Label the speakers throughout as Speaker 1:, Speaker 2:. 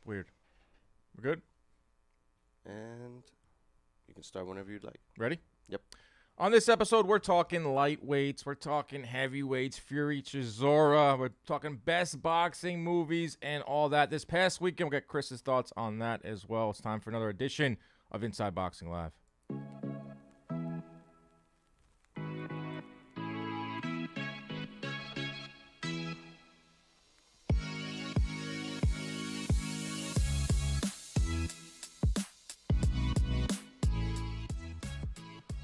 Speaker 1: Weird. We're good?
Speaker 2: And you can start whenever you'd like.
Speaker 1: Ready?
Speaker 2: Yep.
Speaker 1: On this episode, we're talking lightweights. We're talking heavyweights, Fury, Chisora. We're talking best boxing movies and all that. This past weekend, we'll get Chris's thoughts on that as well. It's time for another edition of Inside Boxing Live.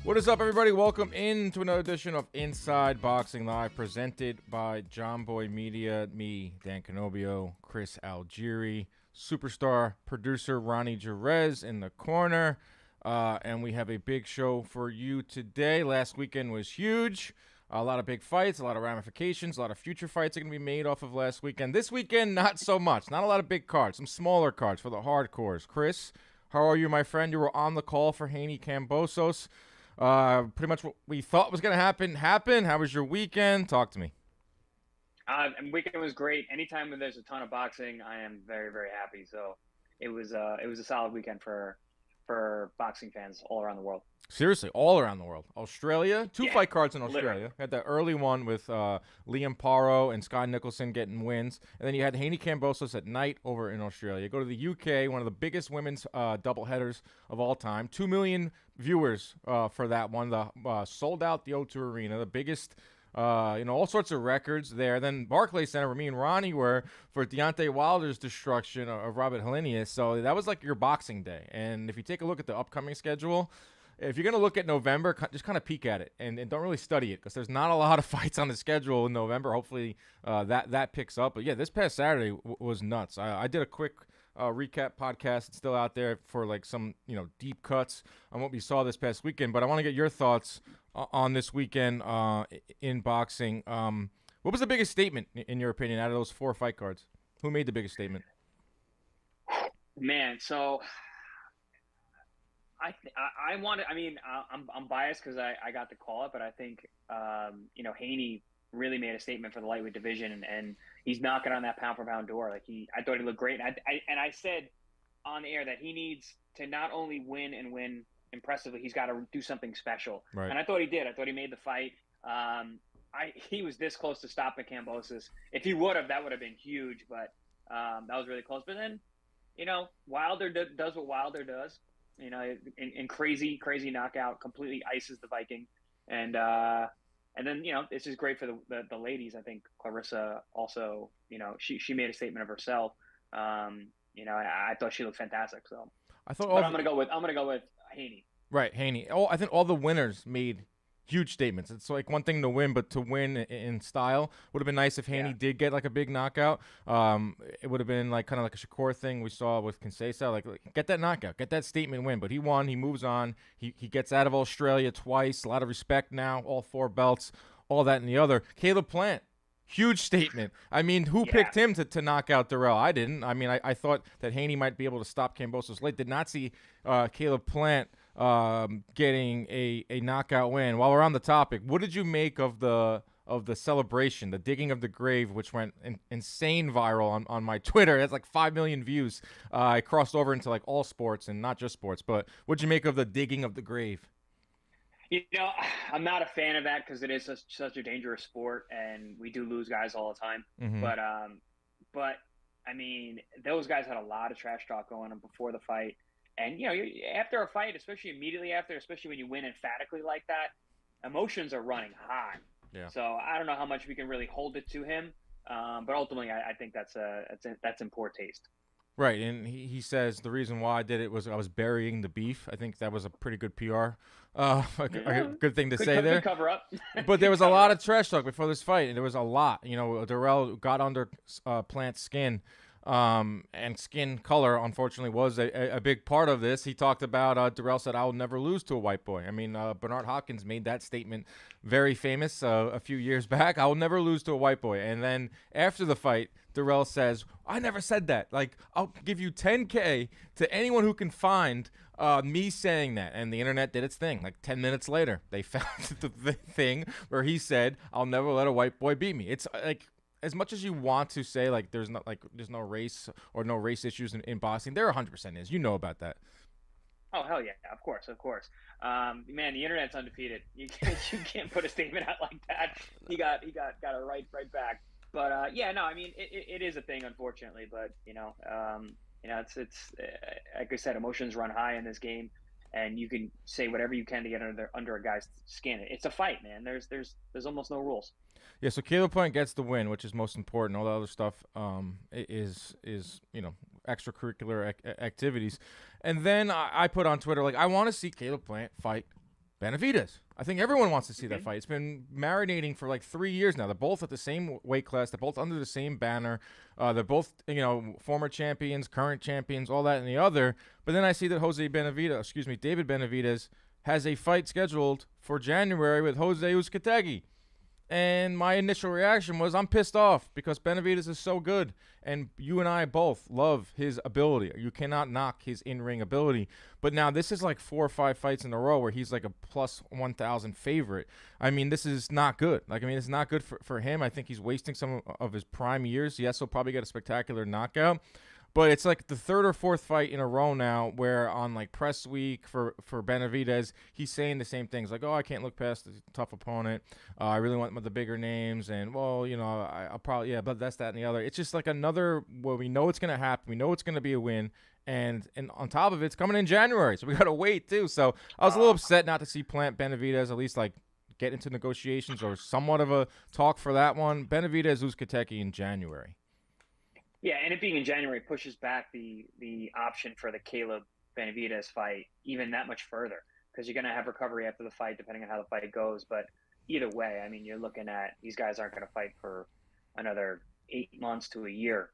Speaker 1: What is up, everybody? Welcome into another edition of Inside Boxing Live, presented by John Boy Media. Me, Dan Canobio, Chris Algieri, superstar producer Ronnie Jerez in the corner. And we have a big show for you today. Last weekend was huge. A lot of big fights, a lot of ramifications, a lot of future fights are going to be made off of last weekend. This weekend, not so much. Not a lot of big cards, some smaller cards for the hardcores. Chris, how are you, my friend? You were on the call for Haney Kambosos. Pretty much what we thought was going to happen happened. How was your weekend? Talk to me.
Speaker 3: Weekend was great. Anytime when there's a ton of boxing, I am very, very happy. So it was a solid weekend for boxing fans all around the world.
Speaker 1: Seriously, all around the world. Australia, two fight cards in Australia.
Speaker 3: Literally.
Speaker 1: Had that early one with Liam Paro and Scott Nicholson getting wins. And then you had Haney Kambosos at night over in Australia. Go to the UK, one of the biggest women's doubleheaders of all time. 2 million viewers for that one. The sold out the O2 Arena, the biggest. All sorts of records there. Then Barclays Center, where me and Ronnie were for Deontay Wilder's destruction of Robert Helenius. So that was like your boxing day. And if you take a look at the upcoming schedule, if you're going to look at November, just kind of peek at it and don't really study it because there's not a lot of fights on the schedule in November. Hopefully that picks up. But yeah, this past Saturday was nuts. I did a quick recap podcast. It's still out there for like some deep cuts on what we saw this past weekend. But I want to get your thoughts on this weekend in boxing. What was the biggest statement, in your opinion, out of those 4 fight cards? Who made the biggest statement?
Speaker 3: Man, so I'm biased because I got to call it, but I think Haney really made a statement for the lightweight division, and he's knocking on that pound for pound door. I thought he looked great, and I said on the air that he needs to not only win and win impressively, he's got to do something special.
Speaker 1: Right.
Speaker 3: And I thought he did. I thought he made the fight. He was this close to stopping Kambosos. If he would have, that would have been huge, but that was really close. But then, Wilder does what Wilder does. In crazy knockout, completely ices the Viking, and then this is great for the ladies. I think Claressa also, she made a statement of herself. I thought she looked fantastic. So I'm gonna go with Haney.
Speaker 1: Right, Haney. I think all the winners made huge statements. It's like one thing to win, but to win in style would have been nice if Haney did get like a big knockout. It would have been like kind of like a Shakur thing we saw with Conceição, like get that knockout, get that statement win. But he won. He moves on. He gets out of Australia twice. A lot of respect now. All 4 belts. All that and the other. Caleb Plant. Huge statement. I mean, who picked him to knock out Durrell? I didn't. I mean, I thought that Haney might be able to stop Kambosos late. Did not see Caleb Plant getting a knockout win. While we're on the topic, what did you make of the celebration, the digging of the grave, which went insane viral on my Twitter? It has like 5 million views. I crossed over into like all sports and not just sports. But what'd you make of the digging of the grave?
Speaker 3: I'm not a fan of that because it is such a dangerous sport, and we do lose guys all the time.
Speaker 1: Mm-hmm.
Speaker 3: But I mean, those guys had a lot of trash talk going on before the fight, and after a fight, especially immediately after, especially when you win emphatically like that, emotions are running high.
Speaker 1: Yeah.
Speaker 3: So I don't know how much we can really hold it to him, but ultimately, I think that's in poor taste.
Speaker 1: Right, and he says the reason why I did it was I was burying the beef. I think that was a pretty good PR, a good thing to say there.
Speaker 3: Cover up.
Speaker 1: But there was a lot of trash talk before this fight, and there was a lot. Durrell got under Plant's skin, and skin color, unfortunately, was a big part of this. He talked about, Durrell said, "I will never lose to a white boy." I mean, Bernard Hopkins made that statement very famous a few years back. "I will never lose to a white boy." And then after the fight, Durrell says, "I never said that. Like, I'll give you $10K to anyone who can find me saying that." And the internet did its thing. Like 10 minutes later, they found the thing where he said, "I'll never let a white boy beat me." It's like, as much as you want to say like there's no race or no race issues in boxing, there 100% is. You know about that.
Speaker 3: Oh hell yeah, of course. Man, the internet's undefeated. You can't put a statement out like that. He got it right back. But yeah, no, I mean it is a thing, unfortunately. But it's like I said, emotions run high in this game, and you can say whatever you can to get under a guy's skin. It's a fight, man. There's almost no rules.
Speaker 1: Yeah, so Caleb Plant gets the win, which is most important. All the other stuff is extracurricular activities. And then I put on Twitter, like, I want to see Caleb Plant fight Benavidez. I think everyone wants to see that fight. It's been marinating for like 3 years now. They're both at the same weight class. They're both under the same banner. They're both, former champions, current champions, all that and the other. But then I see that David Benavidez has a fight scheduled for January with Jose Uzcategui. And my initial reaction was, I'm pissed off because Benavidez is so good. And you and I both love his ability. You cannot knock his in-ring ability. But now this is like 4 or 5 fights in a row where he's like a plus 1,000 favorite. I mean, this is not good. It's not good for him. I think he's wasting some of his prime years. Yes, he'll probably get a spectacular knockout. But it's like the 3rd or 4th fight in a row now where on like press week for Benavidez, he's saying the same things like, oh, I can't look past a tough opponent. I really want the bigger names. And, well, I'll probably, but that's that and the other. It's just like another where we know it's going to happen. We know it's going to be a win. And on top of it, it's coming in January. So we got to wait, too. So I was a little upset not to see Plant Benavidez at least like get into negotiations or somewhat of a talk for that one. Benavidez, Uzcategui in January.
Speaker 3: Yeah, and it being in January pushes back the option for the Caleb Benavidez fight even that much further because you're going to have recovery after the fight depending on how the fight goes. But either way, I mean, you're looking at these guys aren't going to fight for another 8 months to a year,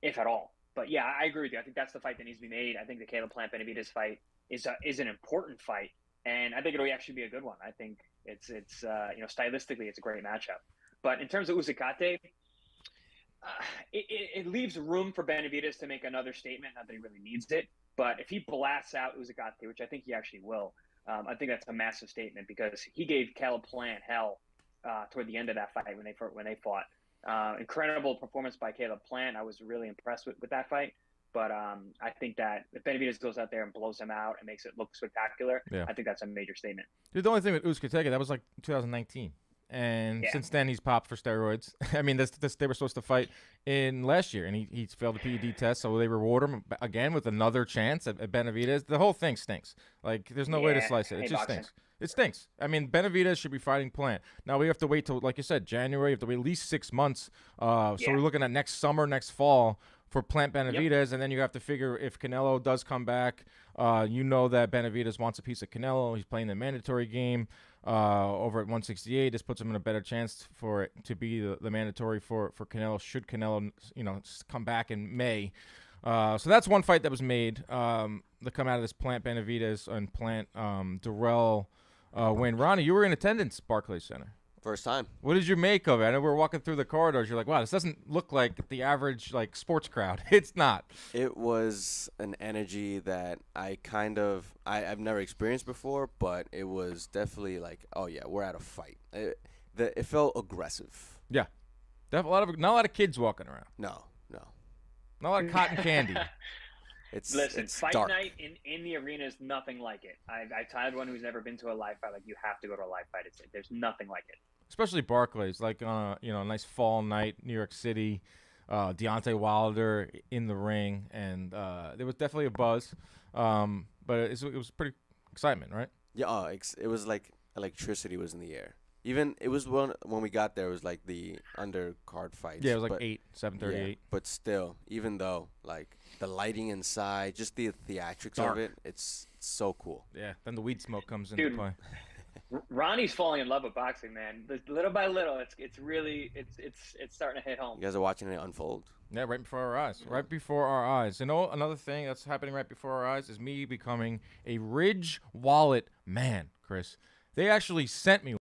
Speaker 3: if at all. But yeah, I agree with you. I think that's the fight that needs to be made. I think the Caleb Plant Benavidez fight is an important fight, and I think it'll actually be a good one. I think it's stylistically it's a great matchup. But in terms of Uzcategui, it leaves room for Benavidez to make another statement. Not that he really needs it, but if he blasts out Uzcategui, which I think he actually will, I think that's a massive statement because he gave Caleb Plant hell toward the end of that fight when they fought. Incredible performance by Caleb Plant. I was really impressed with that fight. But I think that if Benavidez goes out there and blows him out and makes it look spectacular, I think that's a major statement.
Speaker 1: Dude, the only thing with Uzcategui, that was like 2019. And since then, he's popped for steroids. I mean, they were supposed to fight in last year, and he failed the PED test, so they reward him again with another chance at Benavidez. The whole thing stinks. Like, there's no way to slice it. It just stinks. It stinks. I mean, Benavidez should be fighting Plant. Now, we have to wait till, like you said, January. We have to wait at least 6 months. So we're looking at next summer, next fall for Plant Benavidez, and then you have to figure if Canelo does come back. That Benavidez wants a piece of Canelo. He's playing the mandatory game over at 168. This puts him in a better chance for it to be the mandatory for Canelo should Canelo come back in May. So that's one fight that was made that come out of this Plant Benavidez and Plant Durrell win. Ronnie, you were in attendance, Barclays Center.
Speaker 2: First time.
Speaker 1: What did you make of it? I know we were walking through the corridors. You're like, wow, this doesn't look like the average like sports crowd. It's not.
Speaker 2: It was an energy that I've never experienced before, but it was definitely like, oh yeah, we're at a fight. It felt aggressive.
Speaker 1: Yeah, not a lot of kids walking around.
Speaker 2: No.
Speaker 1: Not a lot of cotton candy.
Speaker 2: It's
Speaker 3: fight
Speaker 2: dark.
Speaker 3: night in the arena is nothing like it. I tied one who's never been to a live fight. Like, you have to go to a live fight. There's nothing like it.
Speaker 1: Especially Barclays, like a nice fall night, New York City, Deontay Wilder in the ring, and there was definitely a buzz, but it was pretty excitement, right?
Speaker 2: Yeah, it was like electricity was in the air. Even it was when we got there, it was like the undercard fights.
Speaker 1: Yeah, it was like 7:38. Yeah,
Speaker 2: but still, even though like the lighting inside, just the theatrics of it, it's so cool.
Speaker 1: Yeah, then the weed smoke comes into play.
Speaker 3: Ronnie's falling in love with boxing, man. Little by little, it's really starting to hit home.
Speaker 2: You guys are watching it unfold.
Speaker 1: Yeah, right before our eyes. Right before our eyes. Another thing that's happening right before our eyes is me becoming a Ridge wallet man, Chris. They actually sent me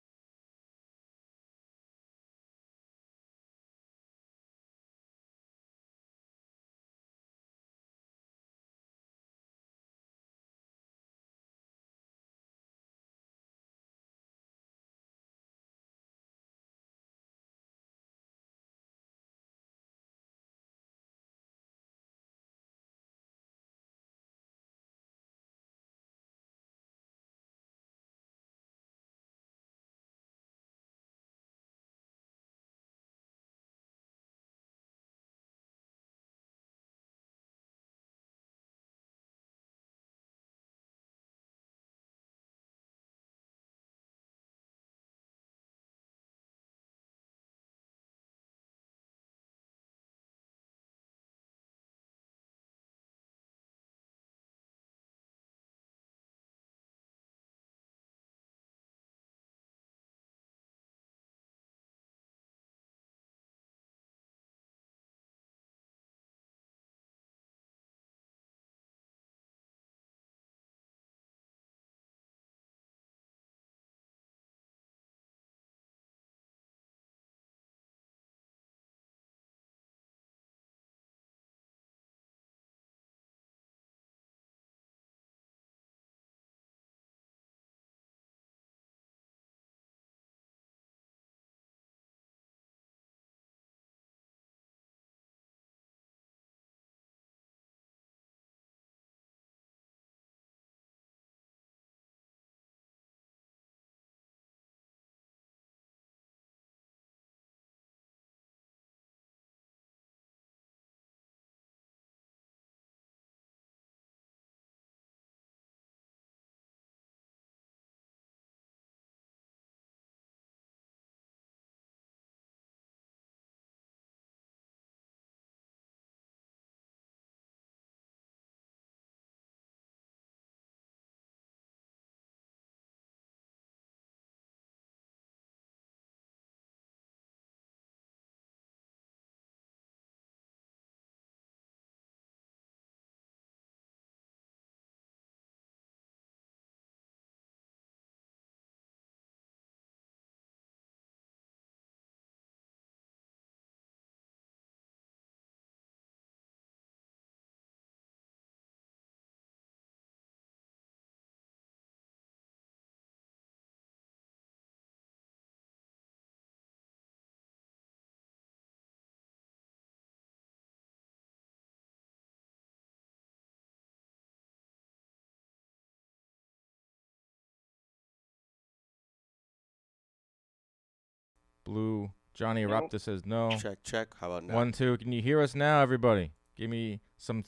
Speaker 1: Blue. Johnny
Speaker 3: Nope.
Speaker 1: Erupta says no.
Speaker 2: Check. How about now?
Speaker 1: 1, 2. Can you hear us now, everybody? Give me some.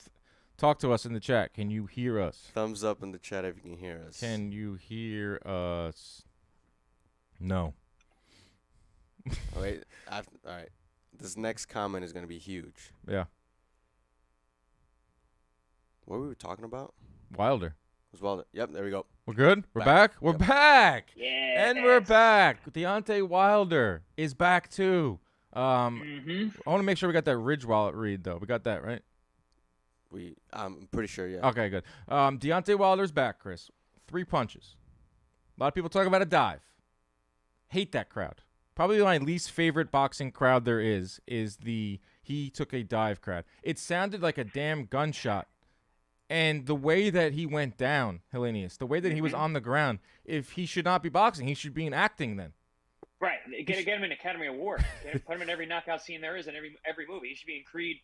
Speaker 1: Talk to us in the chat. Can you hear us?
Speaker 2: Thumbs up in the chat if you can hear us.
Speaker 1: Can you hear us? No.
Speaker 2: Oh, wait. All right. This next comment is going to be huge.
Speaker 1: Yeah.
Speaker 2: What were we talking about?
Speaker 1: Wilder.
Speaker 2: Was Wilder? Yep, there we go.
Speaker 1: We're good? We're
Speaker 2: Back.
Speaker 1: back? We're
Speaker 2: Yep.
Speaker 1: back!
Speaker 3: Yeah.
Speaker 1: And we're back. Deontay Wilder is back, too.
Speaker 3: Mm-hmm.
Speaker 1: I want to make sure we got that Ridge Wallet read, though. We got that, right?
Speaker 2: I'm pretty sure, yeah.
Speaker 1: Okay, good. Deontay Wilder's back, Chris. 3 punches. A lot of people talk about a dive. Hate that crowd. Probably my least favorite boxing crowd there is the he took a dive crowd. It sounded like a damn gunshot. And the way that he went down, Hellenius, the way that he was on the ground, if he should not be boxing, he should be in acting then.
Speaker 3: Right. Get him an Academy Award. Put him in every knockout scene there is in every movie. He should be in Creed,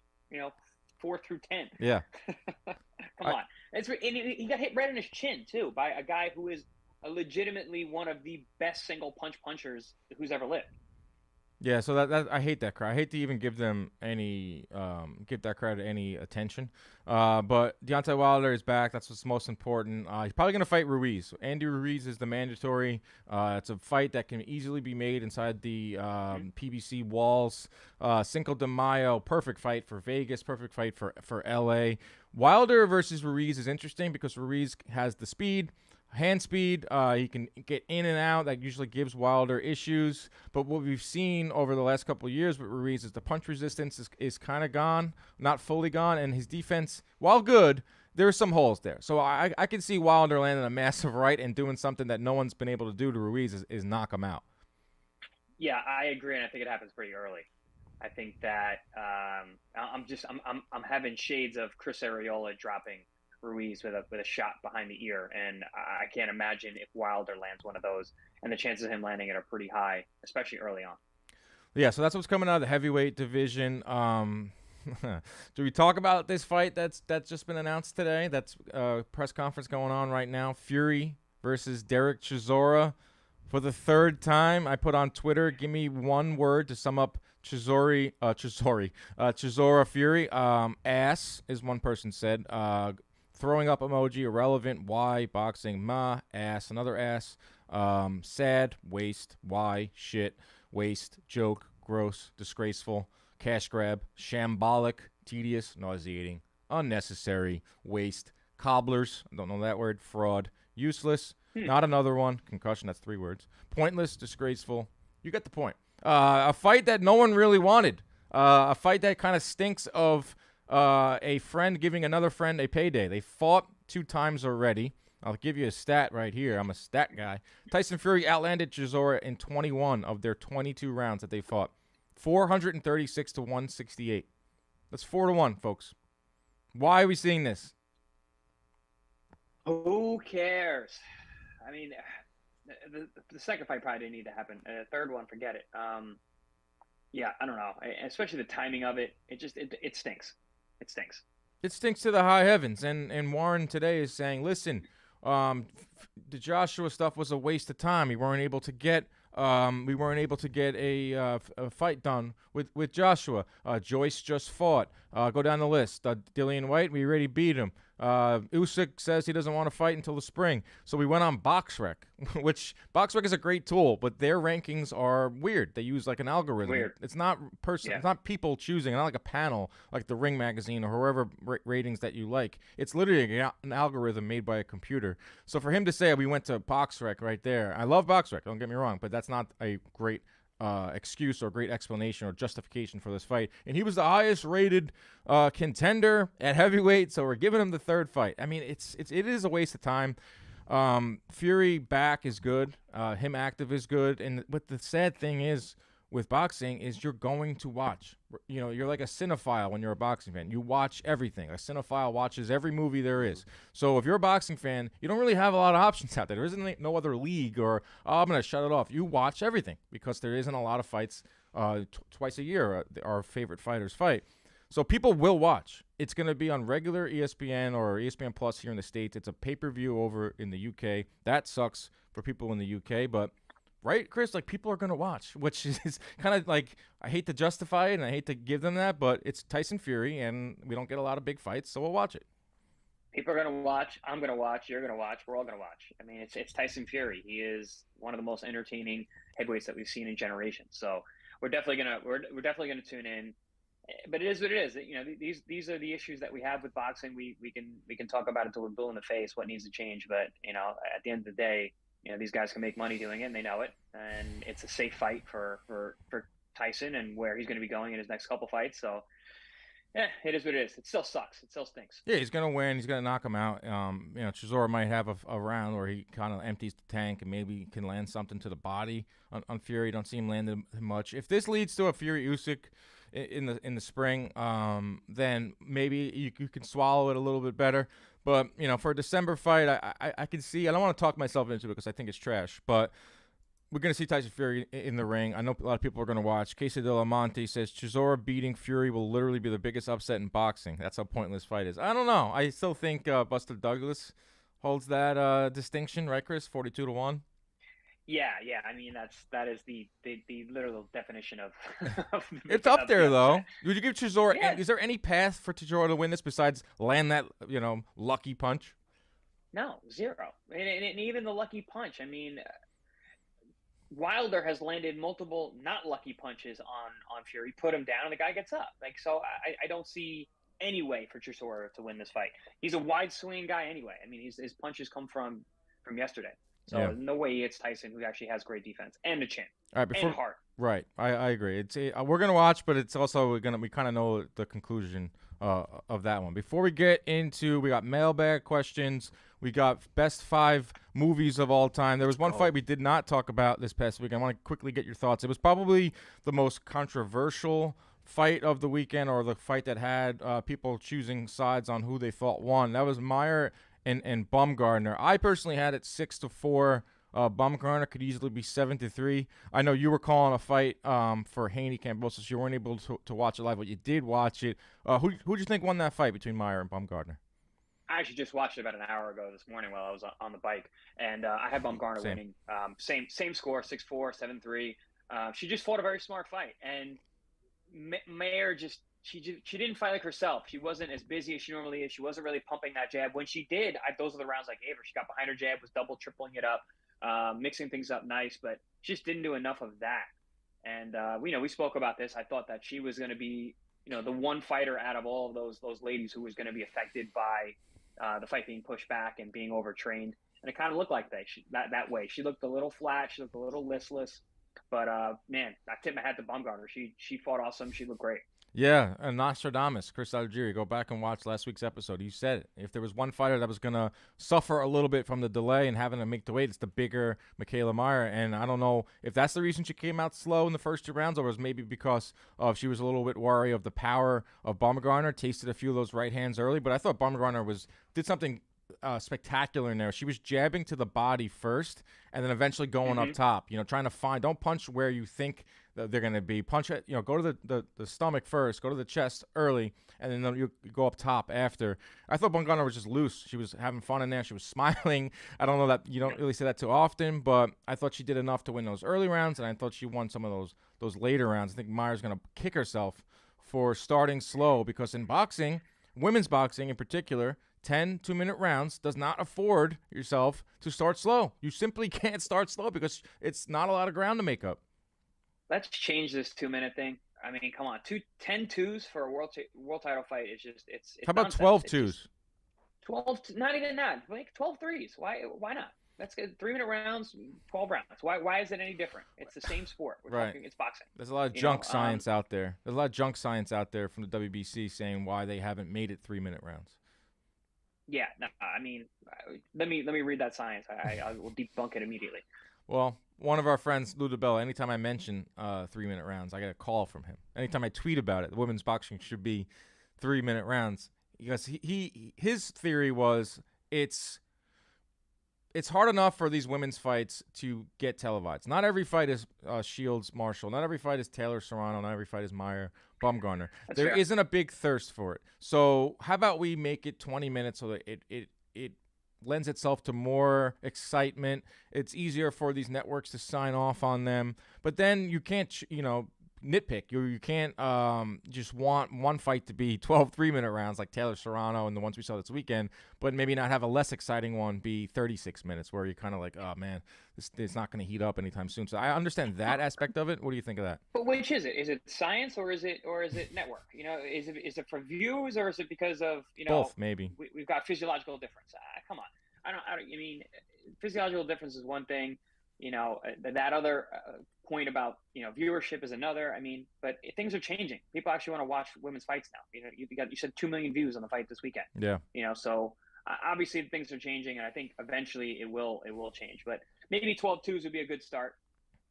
Speaker 3: 4 through 10.
Speaker 1: Yeah.
Speaker 3: Come on. And he got hit right in his chin, too, by a guy who is legitimately one of the best single punchers who's ever lived.
Speaker 1: Yeah, so that I hate that crowd. I hate to even give them any give that crowd any attention. But Deontay Wilder is back. That's what's most important. He's probably gonna fight Ruiz. Andy Ruiz is the mandatory. It's a fight that can easily be made inside the PBC walls. Cinco de Mayo, perfect fight for Vegas. Perfect fight for LA. Wilder versus Ruiz is interesting because Ruiz has the speed. Hand speed, he can get in and out. That usually gives Wilder issues. But what we've seen over the last couple of years with Ruiz is the punch resistance is kind of gone, not fully gone. And his defense, while good, there are some holes there. So I can see Wilder landing a massive right and doing something that no one's been able to do to Ruiz is knock him out.
Speaker 3: Yeah, I agree, and I think it happens pretty early. I think that I'm having shades of Chris Arreola dropping Ruiz with a shot behind the ear, and I can't imagine if Wilder lands one of those, and the chances of him landing it are pretty high, especially early on.
Speaker 1: Yeah, so that's what's coming out of the heavyweight division. Do we talk about this fight that's just been announced today? That's a press conference going on right now. Fury versus Derek Chisora for the 3rd time. I put on Twitter, give me one word to sum up Chisora Fury. Ass is one person said. Throwing up emoji, irrelevant. Why? Boxing. Ma. Ass. Another ass. Sad. Waste. Why? Shit. Waste. Joke. Gross. Disgraceful. Cash grab. Shambolic. Tedious. Nauseating. Unnecessary. Waste. Cobblers. I don't know that word. Fraud. Useless. Not another one. Concussion. That's 3 words. Pointless. Disgraceful. You get the point. A fight that no one really wanted. A fight that kind of stinks of a friend giving another friend a payday. They fought 2 times already. I'll give you a stat right here. I'm a stat guy. Tyson Fury outlanded Chisora in 21 of their 22 rounds that they fought. 436 to 168. That's 4-1, folks. Why are we seeing this?
Speaker 3: Who cares? I mean, the second fight probably didn't need to happen. The third one, forget it. Yeah, I don't know. Especially the timing of it. It stinks. It stinks. It
Speaker 1: stinks to the high heavens. And Warren today is saying, listen, the Joshua stuff was a waste of time. We weren't able to get a fight done with Joshua. Joyce just fought. Go down the list. Dillian White, we already beat him. Usyk says he doesn't want to fight until the spring. So we went on BoxRec, which BoxRec is a great tool, but their rankings are weird. They use like an algorithm.
Speaker 3: Weird.
Speaker 1: It's not It's not people choosing. Not like a panel, like the Ring magazine or whoever ratings that you like. It's literally an algorithm made by a computer. So for him to say we went to BoxRec right there, I love BoxRec. Don't get me wrong, but that's not a great excuse or great explanation or justification for this fight. And he was the highest rated contender at heavyweight, so we're giving him the 3rd fight. I mean, it is a waste of time. Fury back is good. Him active is good. And what the sad thing is with boxing is you're going to watch. You're like a cinephile when you're a boxing fan. You watch everything. A cinephile watches every movie there is. So if you're a boxing fan, you don't really have a lot of options out there. There isn't no other league or, I'm going to shut it off. You watch everything because there isn't a lot of fights twice a year. Our favorite fighters fight. So people will watch. It's going to be on regular ESPN or ESPN Plus here in the States. It's a pay-per-view over in the UK. That sucks for people in the UK, but right, Chris? Like, people are going to watch, which is kind of like, I hate to justify it and I hate to give them that, but it's Tyson Fury, and we don't get a lot of big fights, so we'll watch it.
Speaker 3: People are going to watch. I'm going to watch. You're going to watch. We're all going to watch. I mean, it's Tyson Fury. He is one of the most entertaining heavyweights that we've seen in generations. So we're definitely gonna tune in. But it is what it is. You know, these are the issues that we have with boxing. We can talk about it until we're blue in the face. What needs to change? But you know, at the end of the day, you know, these guys can make money doing it, and they know it. And it's a safe fight for Tyson and where he's going to be going in his next couple fights. So. Yeah, it is what it is. It still sucks. It still stinks.
Speaker 1: Yeah, he's gonna win. He's gonna knock him out. You know, Chisora might have a round where he kind of empties the tank and maybe can land something to the body on Fury. Don't see him landing much. If this leads to a Fury Usyk in the spring, then maybe you can swallow it a little bit better. But you know, for a December fight, I can see. I don't want to talk myself into it because I think it's trash, but. We're going to see Tyson Fury in the ring. I know a lot of people are going to watch. Casey De La Monte says Chisora beating Fury will literally be the biggest upset in boxing. That's how pointless fight is. I don't know. I still think Buster Douglas holds that distinction, right, Chris? 42-1.
Speaker 3: Yeah. I mean, that is the literal definition of.
Speaker 1: It's up there though. Would you give Chisora? Yeah. Is there any path for Chisora to win this besides land that lucky punch?
Speaker 3: No, zero. And even the lucky punch. I mean. Wilder has landed multiple not lucky punches on Fury, put him down, and the guy gets up. Like, so I don't see any way for Chisora to win this fight. He's a wide swing guy anyway. I mean, his punches come from yesterday. So no way he hits Tyson, who actually has great defense and a chin. All right, and heart.
Speaker 1: Right, I agree. It's we're gonna watch, but it's also we kind of know the conclusion of that one. Before we get into, we got mailbag questions. We got best 5 movies of all time. There was one fight we did not talk about this past week. I want to quickly get your thoughts. It was probably the most controversial fight of the weekend, or the fight that had people choosing sides on who they thought won. That was Mayer and Baumgardner. I personally had it 6-4. Baumgardner could easily be 7-3. I know you were calling a fight for Haney Kambosos. You weren't able to watch it live, but you did watch it. Who'd you think won that fight between Mayer and Baumgardner?
Speaker 3: I actually just watched it about an hour ago this morning while I was on the bike, and I had Baumgardner winning. Same score, 6-4, 7-3. She just fought a very smart fight, and Mayer she didn't fight like herself. She wasn't as busy as she normally is. She wasn't really pumping that jab. When she did, those are the rounds I gave her. She got behind her jab, was double, tripling it up, mixing things up nice, but she just didn't do enough of that. And we spoke about this. I thought that she was going to be, the one fighter out of all of those ladies who was going to be affected by the fight being pushed back and being overtrained, and it kind of looked like that way. She looked a little flat. She looked a little listless, but man, I tip my hat to Baumgardner. She fought awesome. She looked great.
Speaker 1: Yeah, and Nostradamus, Chris Algieri, go back and watch last week's episode. He said it. If there was one fighter that was going to suffer a little bit from the delay and having to make the weight, it's the bigger Mikaela Mayer. And I don't know if that's the reason she came out slow in the first 2 rounds, or was maybe because she was a little bit wary of the power of Baumgardner, tasted a few of those right hands early. But I thought Baumgardner did something spectacular in there. She was jabbing to the body first and then eventually going up top, trying to don't punch where you think that they're going to be. Punch it, go to the stomach first, go to the chest early, and then you go up top after. I thought Baumgardner was just loose. She was having fun in there. She was smiling. I don't know that you don't really say that too often, but I thought she did enough to win those early rounds, and I thought she won some of those later rounds. I think Mayer's going to kick herself for starting slow, because in boxing, women's boxing in particular, 10 2-minute rounds does not afford yourself to start slow. You simply can't start slow because it's not a lot of ground to make up.
Speaker 3: Let's change this 2-minute thing. I mean, come on, 10 twos for a world title fight is just it's.
Speaker 1: How about 12 twos?
Speaker 3: 12, not even that. Like 12 threes. Why not? That's good. 3-minute rounds, 12 rounds. Why is it any different? It's the same sport. We're talking, it's boxing.
Speaker 1: There's a lot of junk science out there. There's a lot of junk science out there from the WBC saying why they haven't made it 3-minute rounds.
Speaker 3: Yeah, no, I mean, let me read that science. I will debunk it immediately.
Speaker 1: Well, one of our friends, Lou DeBella, anytime I mention 3-minute rounds, I get a call from him. Anytime I tweet about it, the women's boxing should be 3-minute rounds. Because his theory was it's hard enough for these women's fights to get televised. Not every fight is Shields Marshall. Not every fight is Taylor Serrano. Not every fight is Mayer Baumgardner. There isn't a big thirst for it. So how about we make it 20 minutes so that it lends itself to more excitement. It's easier for these networks to sign off on them. But then you can't, nitpick. You can't just want one fight to be 12 3-minute rounds like Taylor Serrano and the ones we saw this weekend, but maybe not have a less exciting one be 36 minutes where you're kind of like, oh, man, it's not going to heat up anytime soon. So I understand that aspect of it. What do you think of that?
Speaker 3: But which is it? Is it science or is it network? Is it for views or is it because of
Speaker 1: both? Maybe
Speaker 3: we've got physiological difference. Come on, I don't. I mean, physiological difference is one thing. That other point about viewership is another. I mean, but things are changing. People actually want to watch women's fights now. You said 2 million views on the fight this weekend.
Speaker 1: Yeah.
Speaker 3: So obviously things are changing, and I think eventually it will change. But maybe 12-2s would be a good start.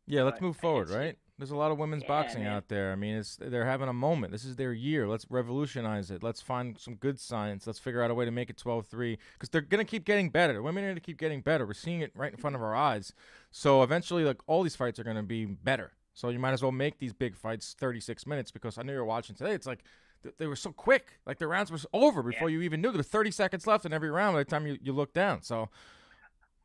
Speaker 1: Yeah, let's move forward, right? There's a lot of women's boxing out there. I mean, they're having a moment. This is their year. Let's revolutionize it. Let's find some good science. Let's figure out a way to make it 12-3 because they're going to keep getting better. The women are going to keep getting better. We're seeing it right in front of our eyes. So eventually, like, all these fights are going to be better. So you might as well make these big fights 36 minutes because I know you're watching today. It's like they were so quick. Like the rounds were over before you even knew. There were 30 seconds left in every round by the time you look down. So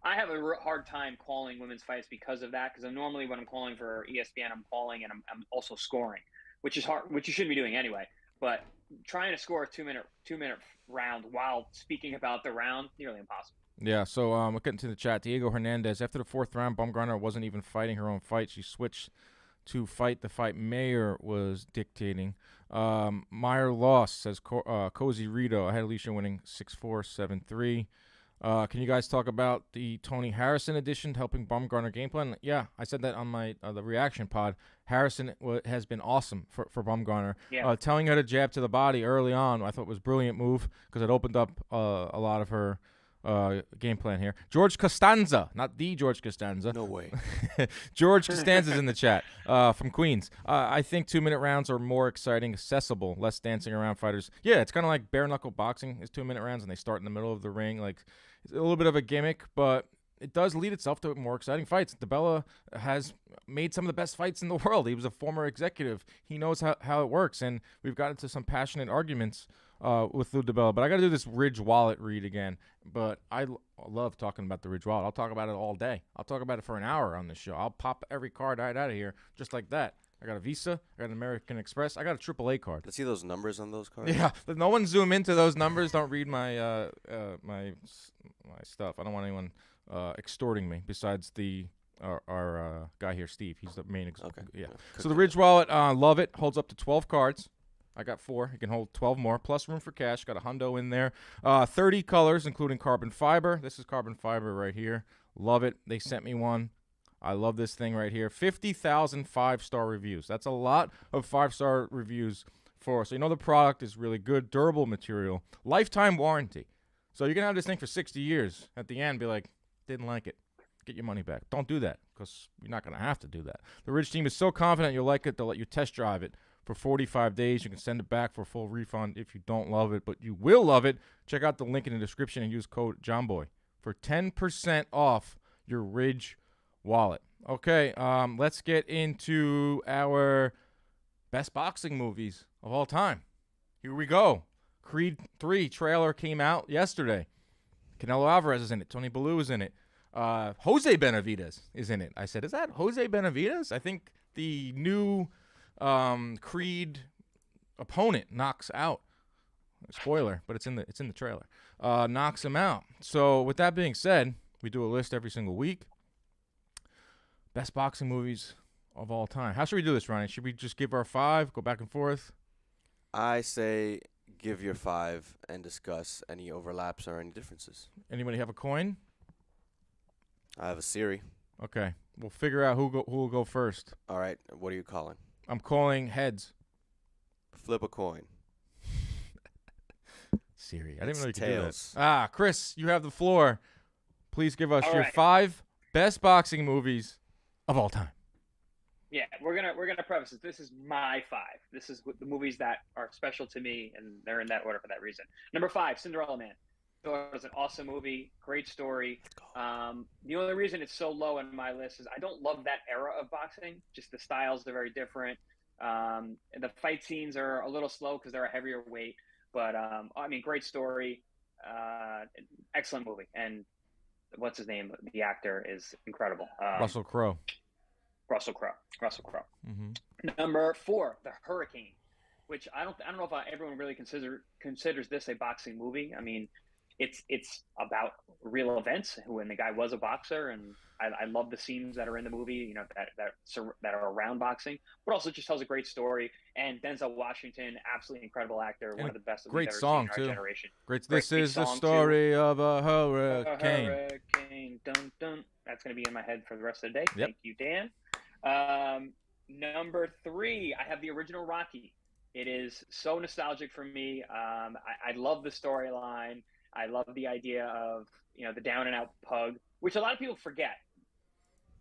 Speaker 3: I have a hard time calling women's fights because of that. Because normally when I'm calling for ESPN, I'm calling and I'm also scoring, which is hard, which you shouldn't be doing anyway. But trying to score a two minute round while speaking about the round, nearly impossible.
Speaker 1: Yeah, so we'll get into the chat. Diego Hernandez, after the 4th round, Baumgardner wasn't even fighting her own fight. She switched to fight the fight Mayer was dictating. Meyer lost, says Cozy Rito. I had Alycia winning 6-4, 7-3. Can you guys talk about the Tony Harrison addition to helping Baumgardner game plan? Yeah, I said that on my the reaction pod. Harrison has been awesome for Baumgardner.
Speaker 3: Yeah.
Speaker 1: Telling her to jab to the body early on, I thought was a brilliant move because it opened up a lot of her game plan here. George Costanza, not the George Costanza.
Speaker 2: No way.
Speaker 1: George Costanza's in the chat from Queens. I think 2-minute rounds are more exciting, accessible, less dancing around fighters. Yeah, it's kind of like bare knuckle boxing is 2-minute rounds, and they start in the middle of the ring. Like it's a little bit of a gimmick, but it does lead itself to more exciting fights. DiBella has made some of the best fights in the world. He was a former executive. He knows how it works, and we've got into some passionate arguments with Lou DiBella. But I got to do this Ridge Wallet read again. But I love talking about the Ridge Wallet. I'll talk about it all day. I'll talk about it for an hour on this show. I'll pop every card right out of here just like that. I got a Visa. I got an American Express. I got a AAA card.
Speaker 2: Let's see those numbers on those cards.
Speaker 1: Yeah, no one zoom into those numbers. Don't read my my stuff. I don't want anyone extorting me besides our guy here, Steve. He's the main
Speaker 2: okay.
Speaker 1: Yeah. So the Ridge Wallet, love it. Holds up to 12 cards. I got 4. You can hold 12 more, plus room for cash. Got a hundo in there. 30 colors, including carbon fiber. This is carbon fiber right here. Love it. They sent me one. I love this thing right here. 50,000 5-star reviews. That's a lot of 5-star reviews for us. So you know the product is really good, durable material, lifetime warranty. So you can have this thing for 60 years. At the end, be like, didn't like it. Get your money back. Don't do that because you're not going to have to do that. The Ridge team is so confident you'll like it, they'll let you test drive it for 45 days. You can send it back for a full refund if you don't love it, but you will love it. Check out the link in the description and use code JOHNBOY for 10% off your Ridge Wallet. Okay, let's get into our best boxing movies of all time. Here we go. Creed 3 trailer came out yesterday. Canelo Alvarez is in it. Tony Bellew is in it. Jose Benavidez is in it. I said, is that Jose Benavidez? I think the new Creed opponent knocks out. Spoiler, but it's in the trailer. Knocks him out. So with that being said, we do a list every single week. Best boxing movies of all time. How should we do this, Ronnie? Should we just give our 5, go back and forth?
Speaker 2: I say give your 5 and discuss any overlaps or any differences.
Speaker 1: Anybody have a coin?
Speaker 2: I have a Siri.
Speaker 1: Okay. We'll figure out who will go first.
Speaker 2: All right. What are you calling?
Speaker 1: I'm calling heads.
Speaker 2: Flip a coin.
Speaker 1: Siri. I didn't know you could
Speaker 2: tails.
Speaker 1: do that. Chris, you have the floor. Please give us
Speaker 3: All
Speaker 1: your
Speaker 3: right.
Speaker 1: 5 best boxing movies of all time.
Speaker 3: Yeah, we're gonna preface this. This is my 5. This is the movies that are special to me, and they're in that order for that reason. Number 5, Cinderella Man. It was an awesome movie, great story. The only reason it's so low on my list is I don't love that era of boxing. Just the styles are very different. The fight scenes are a little slow because they're a heavier weight. But I mean, great story. excellent movie. And what's his name? The actor is incredible.
Speaker 1: Russell Crowe.
Speaker 3: Russell Crowe.
Speaker 1: Mm-hmm.
Speaker 3: Number 4, The Hurricane, which I don't know if everyone really considers this a boxing movie. I mean, it's about real events when the guy was a boxer, and I love the scenes that are in the movie, you know, that are around boxing, but also just tells a great story. And Denzel Washington, absolutely incredible actor, one of the best that we've ever seen in our generation.
Speaker 1: Great. This is the story of a hurricane.
Speaker 3: Hurricane, dun dun. That's going to be in my head for the rest of the day.
Speaker 1: Yep.
Speaker 3: Thank you, Dan. Number 3, I have the original Rocky. It is so nostalgic for me. I love the storyline. I love the idea of, you know, the down and out pug, which a lot of people forget.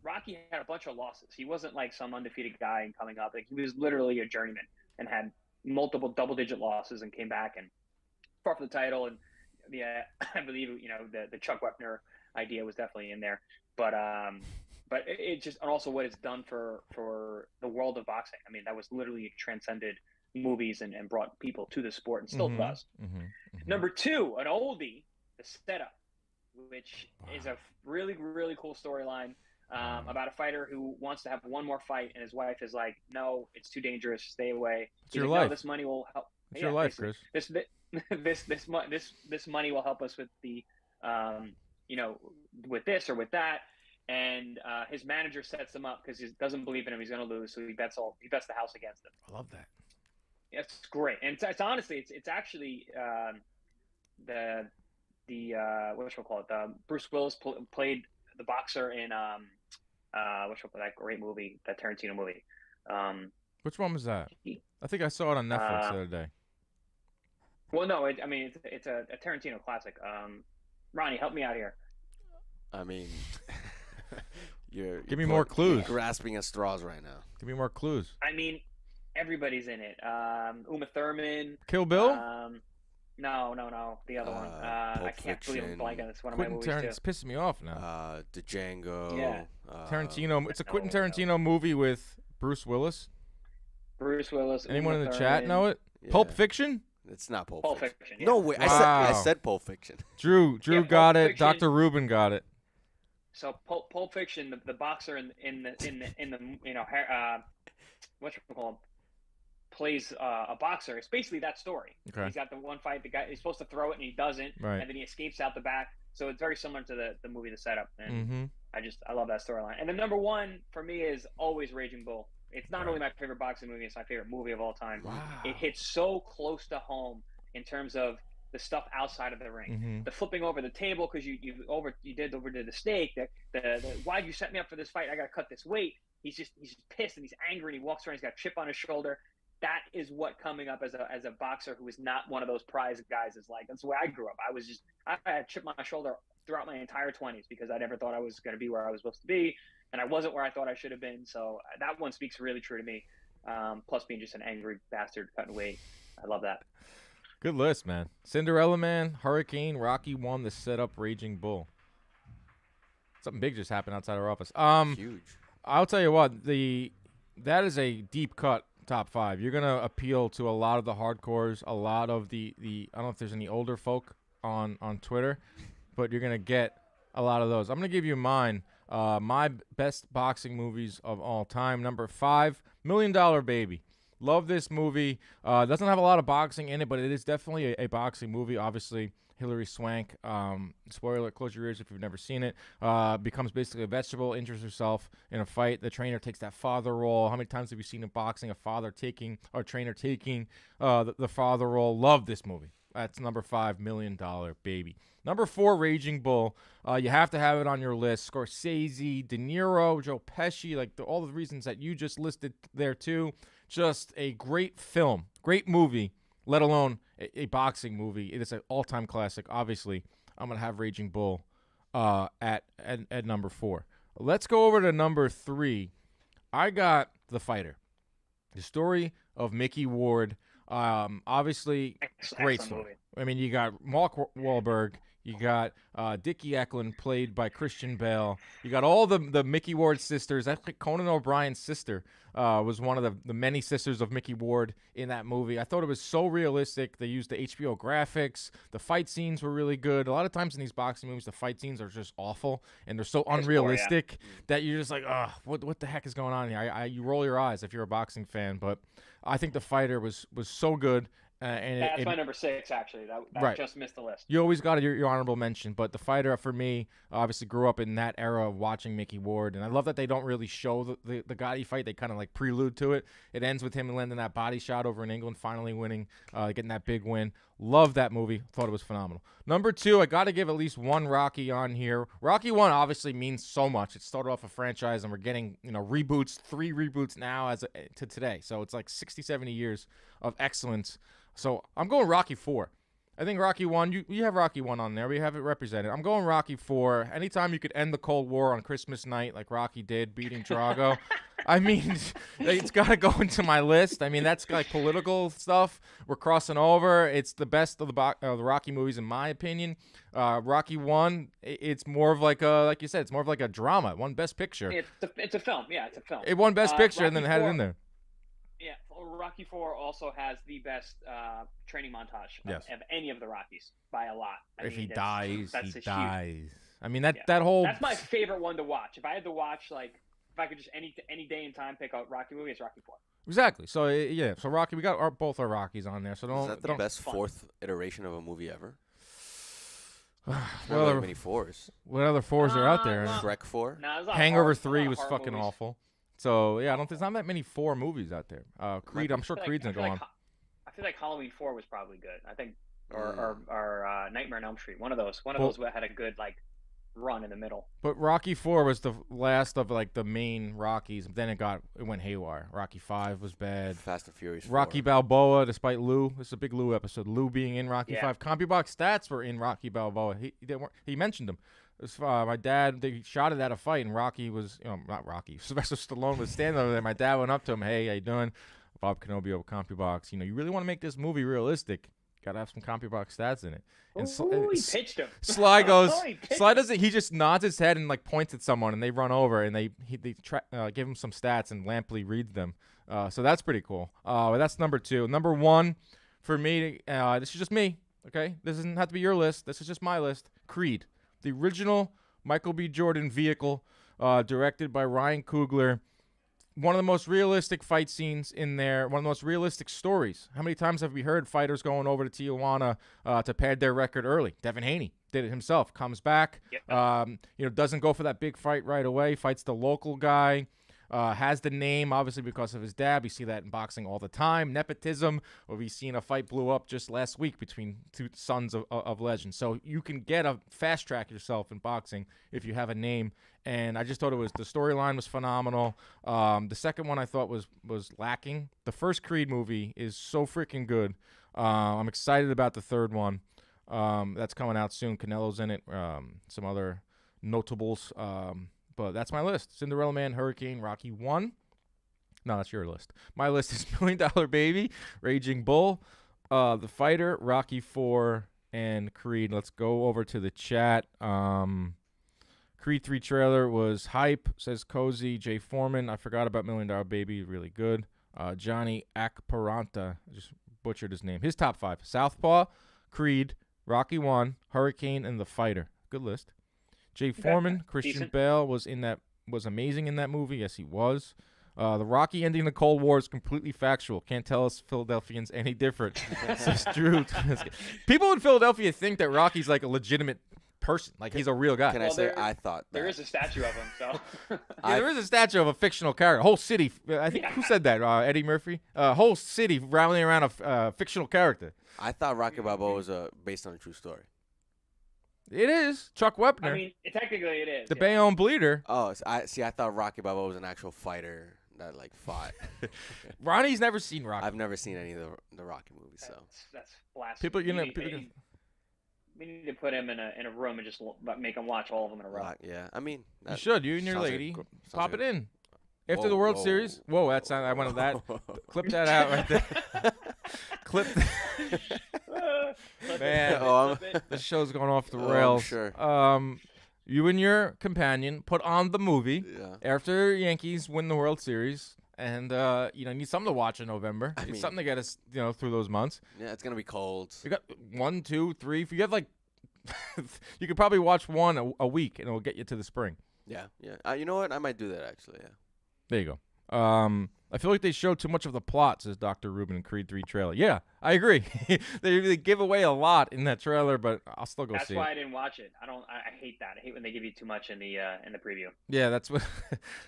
Speaker 3: Rocky had a bunch of losses. He wasn't like some undefeated guy and coming up. Like, he was literally a journeyman and had multiple double-digit losses and came back and fought for the title. And I believe, you know, the Chuck Wepner idea was definitely in there. But it just, and also what it's done for the world of boxing. I mean, that was literally transcended movies and brought people to the sport and still does. Number 2, an oldie, The Setup, which is a really, really cool storyline about a fighter who wants to have one more fight, and his wife is like, "No, it's too dangerous. Stay away."
Speaker 1: It's your
Speaker 3: like,
Speaker 1: life.
Speaker 3: No, this money will help.
Speaker 1: It's your life, Chris.
Speaker 3: This money will help us with the, you know, with this or with that. And his manager sets him up because he doesn't believe in him. He's going to lose, so he bets the house against him.
Speaker 1: I love that.
Speaker 3: It's great, and it's honestly, it's actually the what should we call it? Bruce Willis played the boxer in what should we call that great movie, that Tarantino movie.
Speaker 1: Which one was that? I think I saw it on Netflix the other day.
Speaker 3: Well, no, I mean it's a Tarantino classic. Ronnie, help me out here.
Speaker 2: I mean,
Speaker 1: give me more clues.
Speaker 2: You're grasping at straws right now.
Speaker 1: Give me more clues.
Speaker 3: I mean, everybody's in it. Uma Thurman.
Speaker 1: Kill Bill?
Speaker 3: No, the other one. I can't believe I'm blanking on this. One of my movies too.
Speaker 1: It's pissing me off now.
Speaker 2: The Django.
Speaker 3: Yeah.
Speaker 1: Tarantino. It's a Quentin Tarantino movie with Bruce Willis. Anyone in the chat know it?
Speaker 2: Yeah.
Speaker 1: Pulp Fiction?
Speaker 2: It's not Pulp
Speaker 3: Fiction. Yeah.
Speaker 2: No way.
Speaker 1: Wow.
Speaker 2: I said Pulp Fiction.
Speaker 1: Drew got it.
Speaker 3: Fiction.
Speaker 1: Dr. Rubin got it.
Speaker 3: So Pulp Fiction, the boxer in the you know, what you call him, plays a boxer. It's basically that story.
Speaker 1: Okay.
Speaker 3: He's got the one fight. The guy, he's supposed to throw it and he doesn't,
Speaker 1: right.
Speaker 3: And then he escapes out the back. So it's very similar to the movie The Setup. And
Speaker 1: Mm-hmm.
Speaker 3: I love that storyline. And the number 1 for me is always Raging Bull. It's not only my favorite boxing movie; it's my favorite movie of all time.
Speaker 1: Wow.
Speaker 3: It hits so close to home in terms of the stuff outside of the ring,
Speaker 1: Mm-hmm.
Speaker 3: the flipping over the table because you did over to the stake. The why'd you set me up for this fight? I got to cut this weight. He's just pissed and he's angry and he walks around. He's got a chip on his shoulder. That is what coming up as a boxer who is not one of those prize guys is like. That's the way I grew up. I had a chip on my shoulder throughout my entire 20s because I never thought I was going to be where I was supposed to be, and I wasn't where I thought I should have been. So that one speaks really true to me. Plus being just an angry bastard cutting weight. I love that.
Speaker 1: Good list, man. Cinderella Man, Hurricane, Rocky 1, The Setup, Raging Bull. Something big just happened outside our office.
Speaker 2: Huge.
Speaker 1: I'll tell you what, that is a deep cut top 5. You're gonna appeal to a lot of the hardcores, a lot of the I don't know if there's any older folk on Twitter, but you're gonna get a lot of those. I'm gonna give you mine. My best boxing movies of all time. Number 5, $1 Million Baby. Love this movie. Doesn't have a lot of boxing in it, but it is definitely a boxing movie. Obviously, Hilary Swank, spoiler alert, close your ears if you've never seen it, becomes basically a vegetable, injures herself in a fight. The trainer takes that father role. How many times have you seen in boxing a father taking, or a trainer taking the father role? Love this movie. That's number 5, $1 Million Baby. Number 4, Raging Bull. You have to have it on your list. Scorsese, De Niro, Joe Pesci, like all the reasons that you just listed there too. Just a great film, great movie, let alone a boxing movie. It is an all-time classic. Obviously, I'm going to have Raging Bull at number 4. Let's go over to number 3. I got The Fighter. The story of Mickey Ward. Obviously, great story. Movie. I mean, you got Mark Wahlberg. You got Dickie Eklund, played by Christian Bale. You got all the Mickey Ward sisters. Actually, Conan O'Brien's sister was one of the many sisters of Mickey Ward in that movie. I thought it was so realistic. They used the HBO graphics. The fight scenes were really good. A lot of times in these boxing movies, the fight scenes are just awful, and they're so unrealistic that you're just like, oh, what the heck is going on here? You roll your eyes if you're a boxing fan, but I think The Fighter was so good. And
Speaker 3: that's my number 6, actually. That
Speaker 1: right.
Speaker 3: just missed the list.
Speaker 1: You always got your honorable mention, but The Fighter, for me, obviously grew up in that era of watching Mickey Ward, and I love that they don't really show the Gotti fight. They kind of like prelude to it. It ends with him landing that body shot over in England, finally winning, getting that big win. Love that movie. Thought it was phenomenal. Number 2, I got to give at least one Rocky on here. Rocky 1 obviously means so much. It started off a franchise, and we're getting reboots, 3 reboots now to today. So it's like 60, 70 years of excellence. So I'm going Rocky 4. I think Rocky 1, you have Rocky 1 on there. We have it represented. I'm going Rocky 4. Anytime you could end the Cold War on Christmas night like Rocky did, beating Drago. I mean, it's got to go into my list. I mean, that's like political stuff. We're crossing over. It's the best of the Rocky movies, in my opinion. Rocky 1, it's more of like like you said, it's more of like a drama. It won Best Picture.
Speaker 3: It's a film. Yeah, it's a film.
Speaker 1: It won Best Picture
Speaker 3: Rocky
Speaker 1: and then had it in there.
Speaker 3: Yeah, Rocky 4 also has the best training montage of any of the Rockies by a lot.
Speaker 1: If he dies, he dies.
Speaker 3: Huge...
Speaker 1: I mean, that whole...
Speaker 3: That's my favorite one to watch. If I had to watch, like, if I could just any day and time pick out Rocky movie, it's Rocky 4.
Speaker 1: Exactly. So, yeah. So, Rocky, we got both our Rockies on there. So
Speaker 2: Is that the best 4th iteration of a movie ever?
Speaker 1: What other
Speaker 2: many 4s?
Speaker 1: What other 4s are out there?
Speaker 2: Shrek 4?
Speaker 1: Hangover 3 was fucking movies. Awful. So, yeah, there's not that many 4 movies out there. Creed, I'm sure Creed's going to go on.
Speaker 3: I feel like Halloween 4 was probably good. I think, or Nightmare on Elm Street. One of those had a good, like, run in the middle. But
Speaker 1: Rocky 4 was the last of, like, the main Rockies. Then it went haywire. Rocky 5 was bad.
Speaker 2: Fast and Furious 4.
Speaker 1: Rocky Balboa, despite Lou. This is a big Lou episode. Lou being in Rocky 5. CompuBox stats were in Rocky Balboa. He mentioned them. My dad, they shot it at a fight, and Rocky was, not Rocky, Sylvester Stallone was standing over there. My dad went up to him, hey, how you doing? Bob Kenobi over CompuBox. You really want to make this movie realistic. Got to have some CompuBox stats in it. And
Speaker 3: he pitched him.
Speaker 1: Sly goes, he just nods his head and like points at someone, and they run over, and they give him some stats, and Lampley reads them. So that's pretty cool. That's number 2. Number 1 for me, this is just me, okay? This doesn't have to be your list. This is just my list. Creed. The original Michael B. Jordan vehicle, directed by Ryan Coogler. One of the most realistic fight scenes in there. One of the most realistic stories. How many times have we heard fighters going over to Tijuana to pad their record early? Devin Haney did it himself. Comes back, doesn't go for that big fight right away. Fights the local guy. Has the name, obviously, because of his dad. We see that in boxing all the time. Nepotism, or we've seen a fight blew up just last week between 2 sons of legends. So you can get a fast track yourself in boxing if you have a name. And I just thought the storyline was phenomenal. The second one I thought was lacking. The first Creed movie is so freaking good. I'm excited about the third one. That's coming out soon. Canelo's in it. Some other notables. But that's my list. Cinderella Man, Hurricane, Rocky 1. No, that's your list. My list is $1 Million Baby, Raging Bull, The Fighter, Rocky 4, and Creed. Let's go over to the chat. Creed 3 trailer was hype, says Cozy. Jay Foreman, I forgot about $1 Million Baby, really good. Johnny Akparanta, just butchered his name. His top 5, Southpaw, Creed, Rocky 1, Hurricane, and The Fighter. Good list. Jay Foreman, Christian Bale was amazing in that movie. Yes, he was. The Rocky ending the Cold War is completely factual. Can't tell us Philadelphians any different. Says Drew. People in Philadelphia think that Rocky's like a legitimate person, like he's a real guy.
Speaker 2: Can I say I thought that.
Speaker 3: There is a statue of him, so
Speaker 1: there is a statue of a fictional character. Whole city. I think who said that? Eddie Murphy. Whole city rallying around a fictional character.
Speaker 2: I thought Rocky Balboa was based on a true story.
Speaker 1: It is. Chuck Wepner.
Speaker 3: I mean, technically it is.
Speaker 1: The Bayonne Bleeder.
Speaker 2: Oh, I thought Rocky Balboa was an actual fighter that like fought.
Speaker 1: Ronnie's never seen Rocky.
Speaker 2: I've never seen any of the Rocky movies, so
Speaker 3: that's blasphemy. We need to put him in a room and just make him watch all of them in a row.
Speaker 2: Yeah, I mean,
Speaker 1: you should. You and your lady pop it in after the World Series. Whoa, that's I wanted that. Clip that out right there. Clip. Man,
Speaker 2: Oh,
Speaker 1: this show's going off the
Speaker 2: Oh, I'm
Speaker 1: rails.
Speaker 2: sure.
Speaker 1: You and your companion put on the movie
Speaker 2: Yeah.
Speaker 1: after Yankees win the World Series, and you need something to watch in November.
Speaker 2: I
Speaker 1: Need
Speaker 2: mean-
Speaker 1: something to get us, through those months.
Speaker 2: Yeah, it's gonna be cold.
Speaker 1: You got 1, 2, 3. If you have like, you could probably watch one a week, and it'll get you to the spring.
Speaker 2: Yeah. You know what? I might do that actually. Yeah.
Speaker 1: There you go. I feel like they show too much of the plot, says Dr. Rubin in Creed 3 trailer. Yeah, I agree. They really give away a lot in that trailer, but I'll still go
Speaker 3: That's
Speaker 1: see
Speaker 3: why
Speaker 1: it.
Speaker 3: I didn't watch it. I hate that. I hate when they give you too much in the preview.
Speaker 1: Yeah, that's what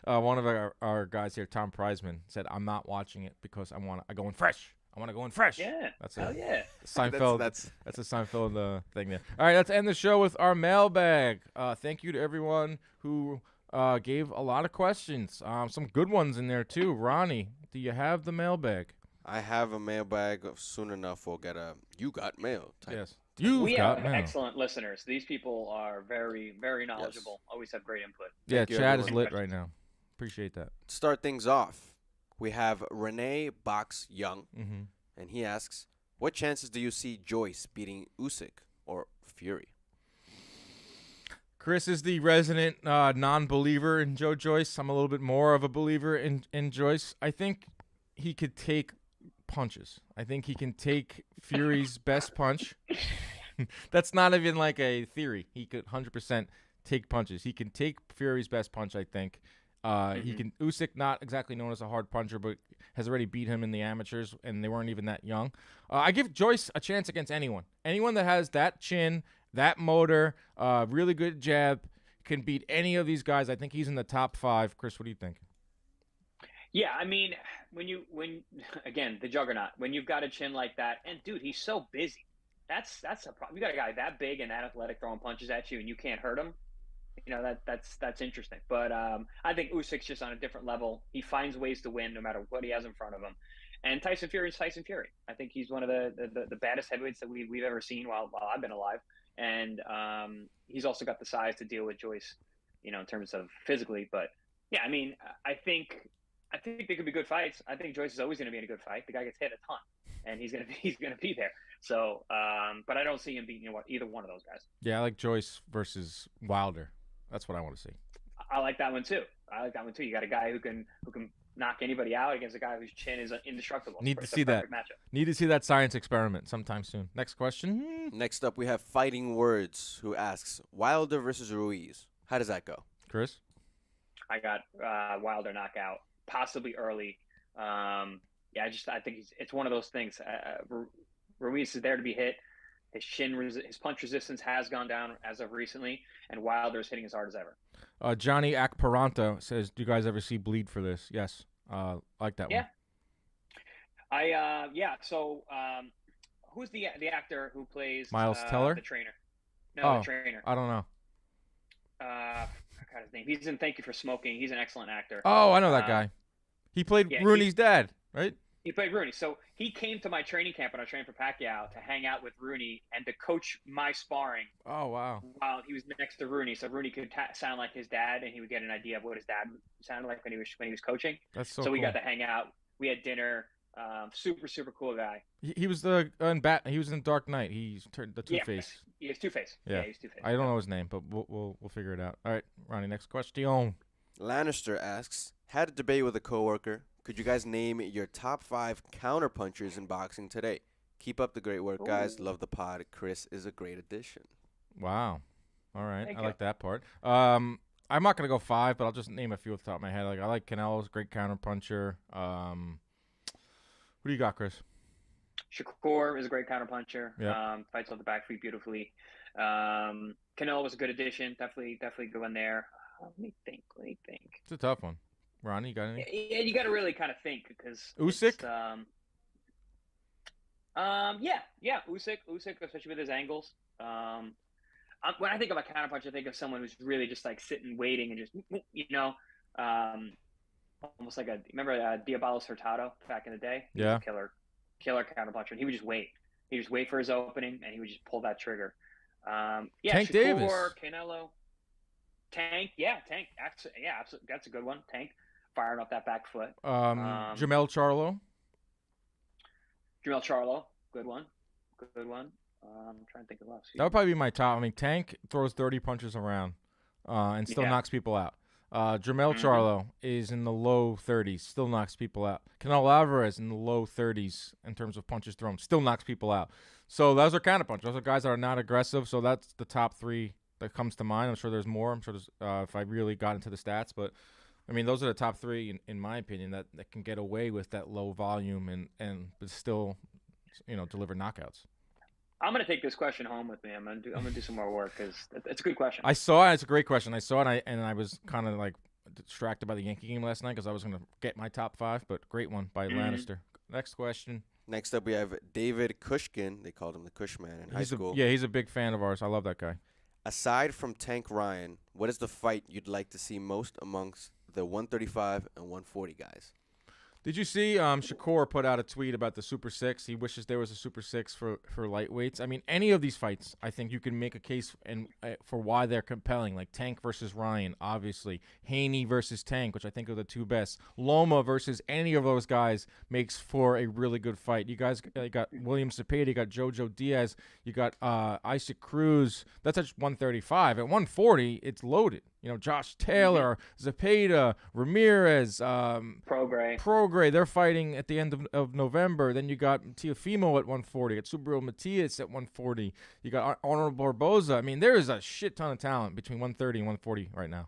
Speaker 1: one of our guys here, Tom Prizeman, said. I'm not watching it because I go in fresh. I want to go in fresh.
Speaker 3: Yeah.
Speaker 1: That's
Speaker 3: Hell yeah.
Speaker 1: Seinfeld.
Speaker 2: That's
Speaker 1: That's a Seinfeld thing there. All right, let's end the show with our mailbag. Thank you to everyone who gave a lot of questions. Some good ones in there too. Ronnie, do you have the mailbag?
Speaker 2: I have a mailbag. Soon enough, we'll get a "You Got Mail" type.
Speaker 1: Yes. You've
Speaker 3: We
Speaker 1: got
Speaker 3: have
Speaker 1: mail.
Speaker 3: excellent listeners. These people are very, very knowledgeable. Always have great input.
Speaker 1: Yeah,
Speaker 2: Thank you,
Speaker 1: Chad is
Speaker 2: everyone.
Speaker 1: lit right now. Appreciate that.
Speaker 2: To start things off, we have Renee Box Young,
Speaker 1: Mm-hmm.
Speaker 2: and he asks, "What chances do you see Joyce beating Usyk or Fury?"
Speaker 1: Chris is the resident non-believer in Joe Joyce. I'm a little bit more of a believer in Joyce. I think he could take punches. I think he can take Fury's best punch. That's not even like a theory. He could 100% take punches. He can take Fury's best punch, I think. He can. Usyk, not exactly known as a hard puncher, but has already beat him in the amateurs, and they weren't even that young. I give Joyce a chance against anyone. Anyone that has that chin, that motor, really good jab, can beat any of these guys. I think he's in the top 5. Chris, what do you think?
Speaker 3: Yeah, I mean, when again, the juggernaut, when you've got a chin like that, and dude, he's so busy. That's a problem. You got a guy that big and that athletic throwing punches at you, and you can't hurt him. That's interesting. But I think Usyk's just on a different level. He finds ways to win no matter what he has in front of him. And Tyson Fury is Tyson Fury. I think he's one of the baddest heavyweights that we've ever seen while I've been alive. And he's also got the size to deal with Joyce, in terms of physically. But yeah, I mean, I think they could be good fights. I think Joyce is always going to be in a good fight. The guy gets hit a ton, and he's gonna be there. So, but I don't see him beating either one of those guys.
Speaker 1: Yeah, I like Joyce versus Wilder. That's what I want to see.
Speaker 3: I like that one too. You got a guy who can knock anybody out against a guy whose chin is indestructible.
Speaker 1: Need to
Speaker 3: It's a
Speaker 1: see that.
Speaker 3: perfect matchup.
Speaker 1: Need to see that science experiment sometime soon. Next question.
Speaker 2: Next up, we have Fighting Words, who asks, Wilder versus Ruiz. How does that go?
Speaker 1: Chris?
Speaker 3: I got Wilder knockout, possibly early. I think it's one of those things. Ruiz is there to be hit. His punch resistance has gone down as of recently, and Wilder is hitting as hard as ever.
Speaker 1: Johnny Akparanto says, "Do you guys ever see Bleed for this?" Yes, like that one.
Speaker 3: So, who's the actor who plays
Speaker 1: Miles Teller?
Speaker 3: the trainer? No, the trainer.
Speaker 1: I don't know.
Speaker 3: I forgot his name. He's in Thank You for Smoking. He's an excellent actor.
Speaker 1: Oh, I know that guy. He played Rooney's dad, right?
Speaker 3: He played Rooney. So he came to my training camp when I was training for Pacquiao to hang out with Rooney and to coach my sparring.
Speaker 1: Oh, wow.
Speaker 3: While he was next to Rooney, so Rooney could sound like his dad, and he would get an idea of what his dad sounded like when he was coaching.
Speaker 1: That's so
Speaker 3: So we
Speaker 1: cool.
Speaker 3: got to hang out. We had dinner. Super cool guy.
Speaker 1: He was he was in Dark Knight. He's turned the Two-Face.
Speaker 3: Yeah, he's Two-Face.
Speaker 1: Yeah.
Speaker 3: He's Two-Face.
Speaker 1: I don't know his name, but we'll figure it out. All right, Ronnie, next question.
Speaker 2: Lannister asks, had a debate with a coworker. Could you guys name your top 5 counterpunchers in boxing today? Keep up the great work, guys. Love the pod. Chris is a great addition.
Speaker 1: Wow. All right.
Speaker 3: Thank
Speaker 1: I
Speaker 3: you.
Speaker 1: like that part. I'm not going to go 5, but I'll just name a few off the top of my head. I like Canelo's great counterpuncher. Who do you got, Chris?
Speaker 3: Shakur is a great counterpuncher.
Speaker 1: Yeah.
Speaker 3: Fights off the back feet beautifully. Canelo was a good addition. Definitely good one there. Let me think.
Speaker 1: It's a tough one. Ronnie, you got any?
Speaker 3: Yeah, you got to really kind of think because
Speaker 1: Usyk?
Speaker 3: Usyk, especially with his angles. When I think of a counterpuncher, I think of someone who's really just like sitting, waiting, and just almost like remember Diabolos Hurtado back in the day? He was a killer counterpuncher, and he would just wait. He would just wait for his opening, and he would just pull that trigger.
Speaker 1: Tank
Speaker 3: Shakur,
Speaker 1: Davis.
Speaker 3: Canelo, Tank. Absolutely, that's a good one. Tank firing off that back foot.
Speaker 1: Jamel Charlo.
Speaker 3: Jamel Charlo, good one. I'm trying to think of last.
Speaker 1: That would probably be my top. I mean, Tank throws 30 punches around and still knocks people out. Jermell Charlo is in the low 30s, still knocks people out. Canelo Alvarez in the low 30s in terms of punches thrown, still knocks people out. So those are counterpunchers. Those are guys that are not aggressive. So that's the top three that comes to mind. I'm sure there's more. I'm sure there's if I really got into the stats, but I mean those are the top three in my opinion that can get away with that low volume and but still, deliver knockouts.
Speaker 3: I'm gonna take this question home with me. I'm gonna do some more work because it's a good question.
Speaker 1: I saw it. It's a great question. I saw it, and I was kind of like distracted by the Yankee game last night because I was gonna get my top five. But great one by Lannister. Next question.
Speaker 2: Next up, we have David Kushkin. They called him the Kushman in high school.
Speaker 1: He's a big fan of ours. I love that guy.
Speaker 2: Aside from Tank Ryan, what is the fight you'd like to see most amongst the 135 and 140 guys?
Speaker 1: Did you see Shakur put out a tweet about the Super Six? He wishes there was a Super Six for lightweights. I mean, any of these fights, I think you can make a case for why they're compelling. Like Tank versus Ryan, obviously. Haney versus Tank, which I think are the two best. Loma versus any of those guys makes for a really good fight. You guys got William Cepeda, you got Jojo Diaz, you got Isaac Cruz. That's at 135. At 140, it's loaded. Josh Taylor, Zepeda, Ramirez, Prograis. They're fighting at the end of November. Then you got Teofimo at 140. You got Subriel Matias at 140. You got Arnold Barboza. I mean, there is a shit ton of talent between 130 and 140 right now.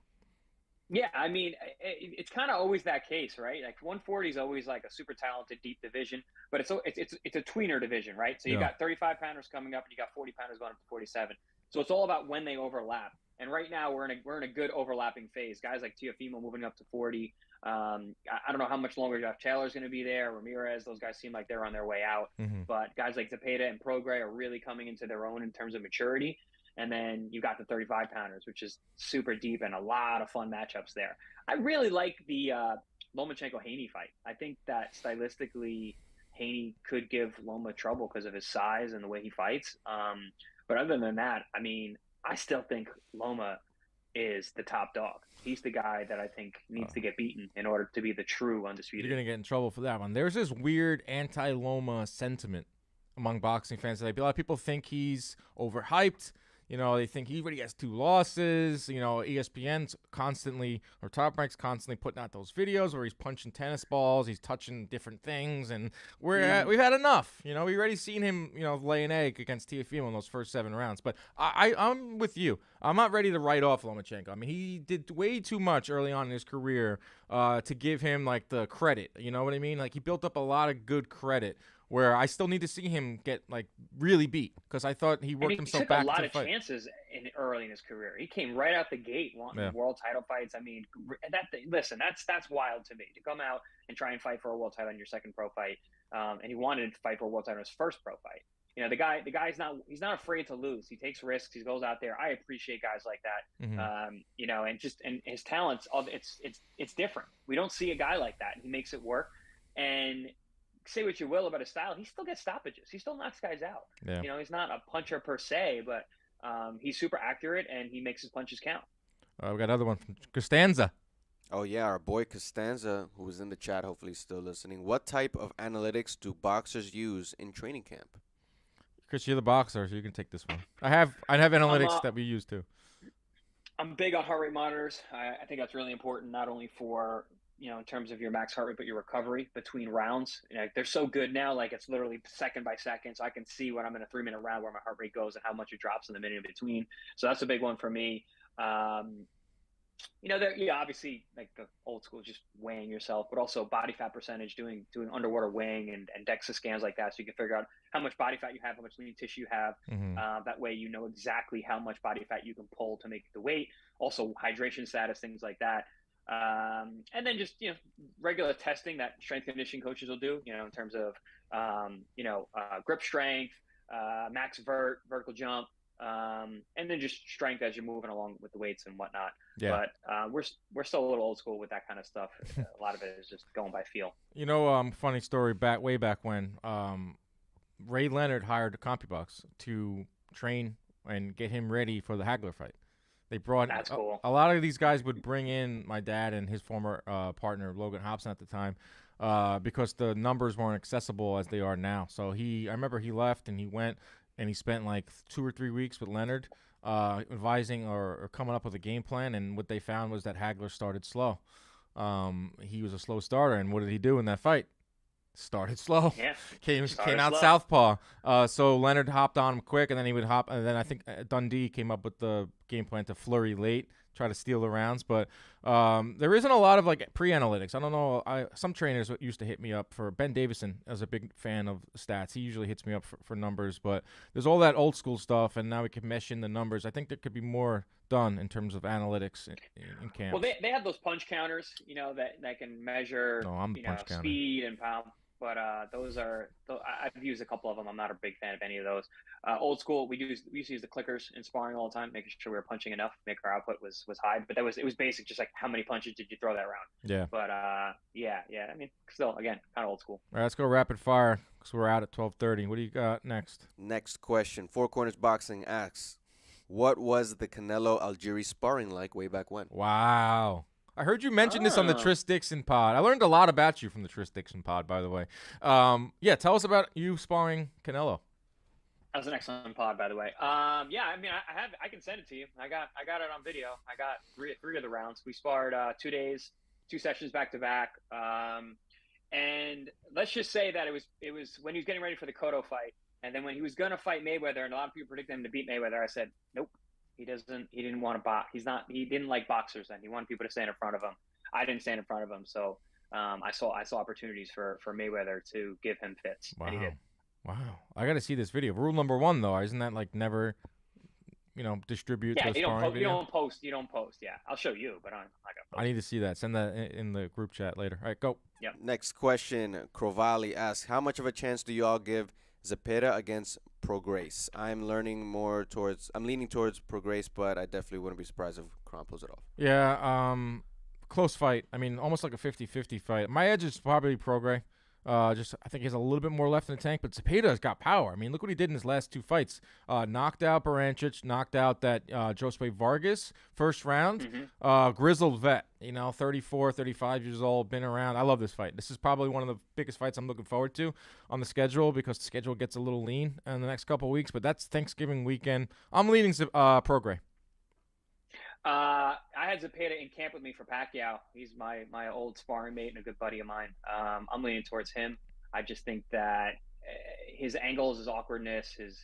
Speaker 3: Yeah, I mean, it's kind of always that case, right? Like 140 is always like a super talented deep division, but it's a tweener division, right? So you got 35 pounders coming up, and you got 40 pounders going up to 47. So it's all about when they overlap. And right now we're in a good overlapping phase. Guys like Teofimo moving up to 40. I don't know how much longer Josh Taylor's going to be there. Ramirez, those guys seem like they're on their way out. But guys like Zepeda and Prograis are really coming into their own in terms of maturity. And then you got the 35 pounders, which is super deep and a lot of fun matchups there. I really like the Lomachenko-Haney fight. I think that stylistically Haney could give Loma trouble because of his size and the way he fights. But other than that, I mean, I still think Loma is the top dog. He's the guy that I think needs to get beaten in order to be the true undisputed.
Speaker 1: You're going to get in trouble for that one. There's this weird anti-Loma sentiment among boxing fans. A lot of people think he's overhyped. They think he already has 2 losses. ESPN's constantly, or Top Rank's constantly putting out those videos where he's punching tennis balls, he's touching different things, and we've had enough. We've already seen him, lay an egg against Teofimo in those first 7 rounds. But I'm with you. I'm not ready to write off Lomachenko. I mean, he did way too much early on in his career to give him like the credit. You know what I mean? Like he built up a lot of good credit, where I still need to see him get like really beat because I thought he worked himself back to the fight.
Speaker 3: He took a lot of chances early in his career. He came right out the gate wanting world title fights. I mean, that's wild to me to come out and try and fight for a world title in your second pro fight. And he wanted to fight for a world title in his first pro fight. The guy's not afraid to lose. He takes risks. He goes out there. I appreciate guys like that. And his talents. It's different. We don't see a guy like that, and he makes it work. And say what you will about his style, he still gets stoppages. He still knocks guys out. Yeah. He's not a puncher per se, but he's super accurate and he makes his punches count.
Speaker 1: We got another one from Costanza.
Speaker 2: Oh, yeah, our boy Costanza, who was in the chat, hopefully still listening. What type of analytics do boxers use in training camp?
Speaker 1: Chris, you're the boxer, so you can take this one. I have analytics that we use too.
Speaker 3: I'm big on heart rate monitors. I think that's really important, not only for in terms of your max heart rate, but your recovery between rounds. They're so good now, like it's literally second by second. So I can see when I'm in a 3-minute round where my heart rate goes and how much it drops in the minute in between. So that's a big one for me. Obviously like the old school, just weighing yourself, but also body fat percentage, doing underwater weighing and DEXA scans like that. So you can figure out how much body fat you have, how much lean tissue you have. That way, you know exactly how much body fat you can pull to make the weight. Also hydration status, things like that. And then just, regular testing that strength conditioning coaches will do, in terms of, grip strength, max vertical jump, and then just strength as you're moving along with the weights and whatnot. Yeah. But we're still a little old school with that kind of stuff. A lot of it is just going by feel.
Speaker 1: Funny story way back when Ray Leonard hired CompuBox to train and get him ready for the Hagler fight. They brought
Speaker 3: That's cool.
Speaker 1: A lot of these guys would bring in my dad and his former partner, Logan Hobson at the time, because the numbers weren't accessible as they are now. So I remember he left and he went and he spent like 2 or 3 weeks with Leonard, advising or coming up with a game plan. And what they found was that Hagler started slow. He was a slow starter, and what did he do in that fight? Started slow.
Speaker 3: Yeah.
Speaker 1: Came out
Speaker 3: slow.
Speaker 1: southpaw. So Leonard hopped on him quick, and then he would hop. And then I think Dundee came up with the game plan to flurry late, try to steal the rounds. But there isn't a lot of like pre-analytics. I don't know. Some trainers used to hit me up for Ben Davison as a big fan of stats. He usually hits me up for numbers. But there's all that old school stuff, and now we can mesh in the numbers. I think there could be more done in terms of analytics in camp.
Speaker 3: Well, they have those punch counters, that can measure, speed and power. But I've used a couple of them. I'm not a big fan of any of those. Old school, we used to use the clickers in sparring all the time, making sure we were punching enough, make our output was high. But it was basic, just like how many punches did you throw that round?
Speaker 1: Yeah.
Speaker 3: But yeah. I mean, still, again, kind of old school.
Speaker 1: All right, let's go rapid fire because we're out at 12:30. What do you got next?
Speaker 2: Next question. Four Corners Boxing asks, what was the Canelo Algieri sparring like way back when?
Speaker 1: Wow. I heard you mention this on the Tris Dixon pod. I learned a lot about you from the Tris Dixon pod, by the way. Yeah, tell us about you sparring Canelo.
Speaker 3: That was an excellent pod, by the way. Yeah, I mean, I can send it to you. I got it on video. I got three of the rounds. We sparred 2 days, 2 sessions back to back. And let's just say that it was when he was getting ready for the Cotto fight, and then when he was going to fight Mayweather, and a lot of people predicted him to beat Mayweather, I said, nope. He didn't want to box. He didn't like boxers then. He wanted people to stand in front of him. I didn't stand in front of him. So I saw opportunities for Mayweather to give him fits.
Speaker 1: Wow.
Speaker 3: And he did.
Speaker 1: Wow. I got to see this video. Rule number 1, though, isn't that like never, distribute the sparring video?
Speaker 3: You don't post. Yeah. I'll show you, but I'm not going to post.
Speaker 1: I need to see that. Send that in the group chat later. All right, go.
Speaker 3: Yep.
Speaker 2: Next question. Krovali asks, how much of a chance do you all give Zepeda against Prograis? I'm leaning towards Prograis, but I definitely wouldn't be surprised if Kron pulls it off.
Speaker 1: Yeah, close fight. I mean, almost like a 50-50 fight. My edge is probably Prograis. I think he has a little bit more left in the tank, but Zepeda's got power. I mean, look what he did in his last 2 fights. Knocked out Barancic, knocked out that Josue Vargas first round. Grizzled vet, 34, 35 years old, been around. I love this fight. This is probably one of the biggest fights I'm looking forward to on the schedule because the schedule gets a little lean in the next couple of weeks, but that's Thanksgiving weekend. I'm leaning Prograis.
Speaker 3: I had Zepeda in camp with me for Pacquiao. He's my old sparring mate and a good buddy of mine. I'm leaning towards him. I just think that his angles, his awkwardness, his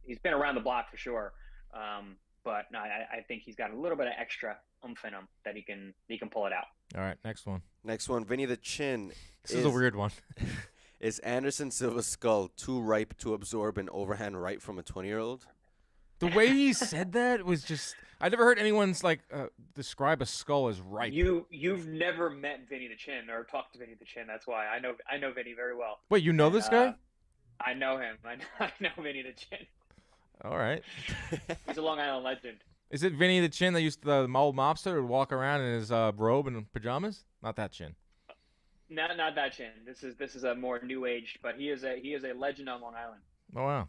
Speaker 3: he's been around the block for sure. But no, I think he's got a little bit of extra oomph in him that he can pull it out.
Speaker 1: All right, next one.
Speaker 2: Vinny the Chin.
Speaker 1: This is a weird one.
Speaker 2: Is Anderson Silva's skull too ripe to absorb an overhand right from a 20-year-old?
Speaker 1: The way he said that was just – I never heard anyone's describe a skull as ripe.
Speaker 3: You've never met Vinny the Chin or talked to Vinny the Chin. That's why I know Vinny very well.
Speaker 1: Wait, you know this guy?
Speaker 3: I know him. I know Vinny the Chin.
Speaker 1: All right.
Speaker 3: He's a Long Island legend.
Speaker 1: Is it Vinny the Chin that used to the old mobster would walk around in his robe and pajamas? Not that Chin.
Speaker 3: Not that Chin. This is a more new age, but he is a legend on Long Island.
Speaker 1: Oh wow!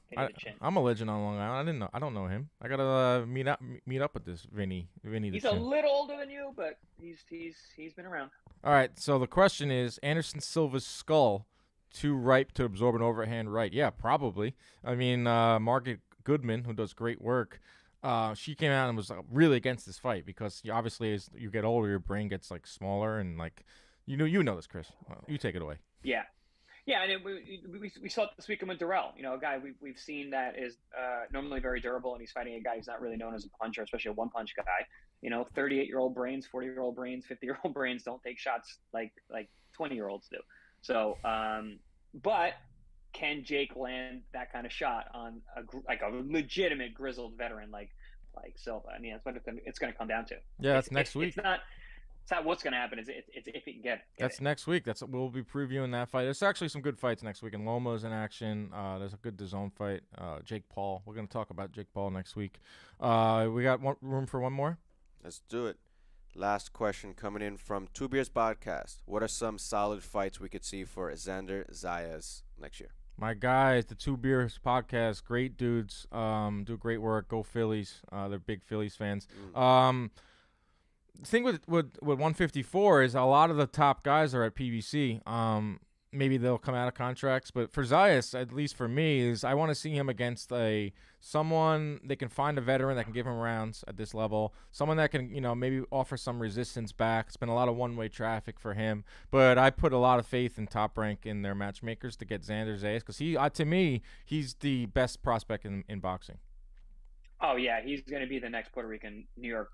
Speaker 1: I'm a legend on Long Island. I don't know him. I gotta meet up with this Vinny.
Speaker 3: He's a little older than you, but he's been around.
Speaker 1: All right. So the question is: Anderson Silva's skull too ripe to absorb an overhand right? Yeah, probably. I mean, Margaret Goodman, who does great work, she came out and was really against this fight because obviously as you get older, your brain gets smaller and you know this, Chris. You take it away.
Speaker 3: Yeah. Yeah, and we saw it this weekend with Durrell. A guy we've seen that is normally very durable, and he's fighting a guy who's not really known as a puncher, especially a one-punch guy. 38-year-old brains, 40-year-old brains, 50-year-old brains don't take shots like 20-year-olds do. So, but can Jake land that kind of shot on a legitimate grizzled veteran like Silva? I mean, that's what it's going to come down to.
Speaker 1: Yeah, that's next week.
Speaker 3: It's not what's going to happen. It's if he can get it.
Speaker 1: That's next week. We'll be previewing that fight. There's actually some good fights next week. And Loma's in action. There's a good DAZN fight. Jake Paul. We're going to talk about Jake Paul next week. We got room for one more?
Speaker 2: Let's do it. Last question coming in from Two Beers Podcast. What are some solid fights we could see for Xander Zayas next year?
Speaker 1: My guys, the Two Beers Podcast, great dudes. Do great work. Go Phillies. They're big Phillies fans. The thing with 154 is a lot of the top guys are at PBC. maybe they'll come out of contracts. But for Zayas, at least for me, is I want to see him against someone they can find a veteran that can give him rounds at this level, someone that can maybe offer some resistance back. It's been a lot of one-way traffic for him, but I put a lot of faith in Top Rank in their matchmakers to get Xander Zayas because to me he's the best prospect in boxing.
Speaker 3: Oh yeah, he's going to be the next Puerto Rican New York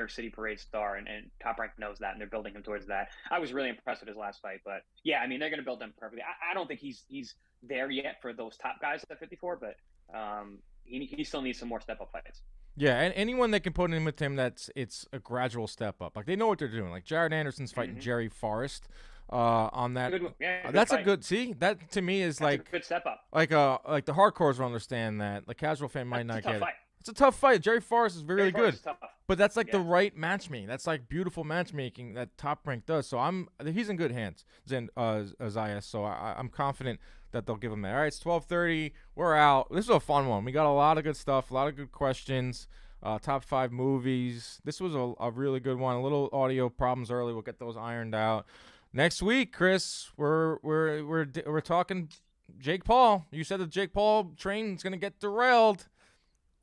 Speaker 3: City parade star, and Top Rank knows that, and they're building him towards that. I was really impressed with his last fight, but yeah, I mean, they're going to build him perfectly. I don't think he's there yet for those top guys at 54, but he still needs some more step-up fights.
Speaker 1: Yeah, and anyone that can put in with him, it's a gradual step up. Like, they know what they're doing. Like, Jared Anderson's fighting Jerry Forrest on that. That's a good, see? That, to me, is that's like a
Speaker 3: good step up.
Speaker 1: Like the hardcores will understand that. The casual fan might not get it.
Speaker 3: Fight.
Speaker 1: It's a tough fight. Jerry Forrest is really good. But that's like the right matchmaking. That's like beautiful matchmaking that Top Rank does. So he's in good hands, Zayas. So I'm confident that they'll give him that. All right, it's 12:30. We're out. This was a fun one. We got a lot of good stuff, a lot of good questions. Top 5 movies. This was a really good one. A little audio problems early. We'll get those ironed out. Next week, Chris, we're talking Jake Paul. You said the Jake Paul train is gonna get derailed.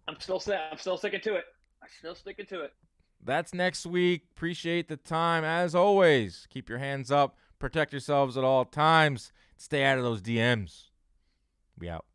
Speaker 3: I'm still sticking to it.
Speaker 1: That's next week. Appreciate the time. As always, keep your hands up. Protect yourselves at all times. Stay out of those DMs. We out.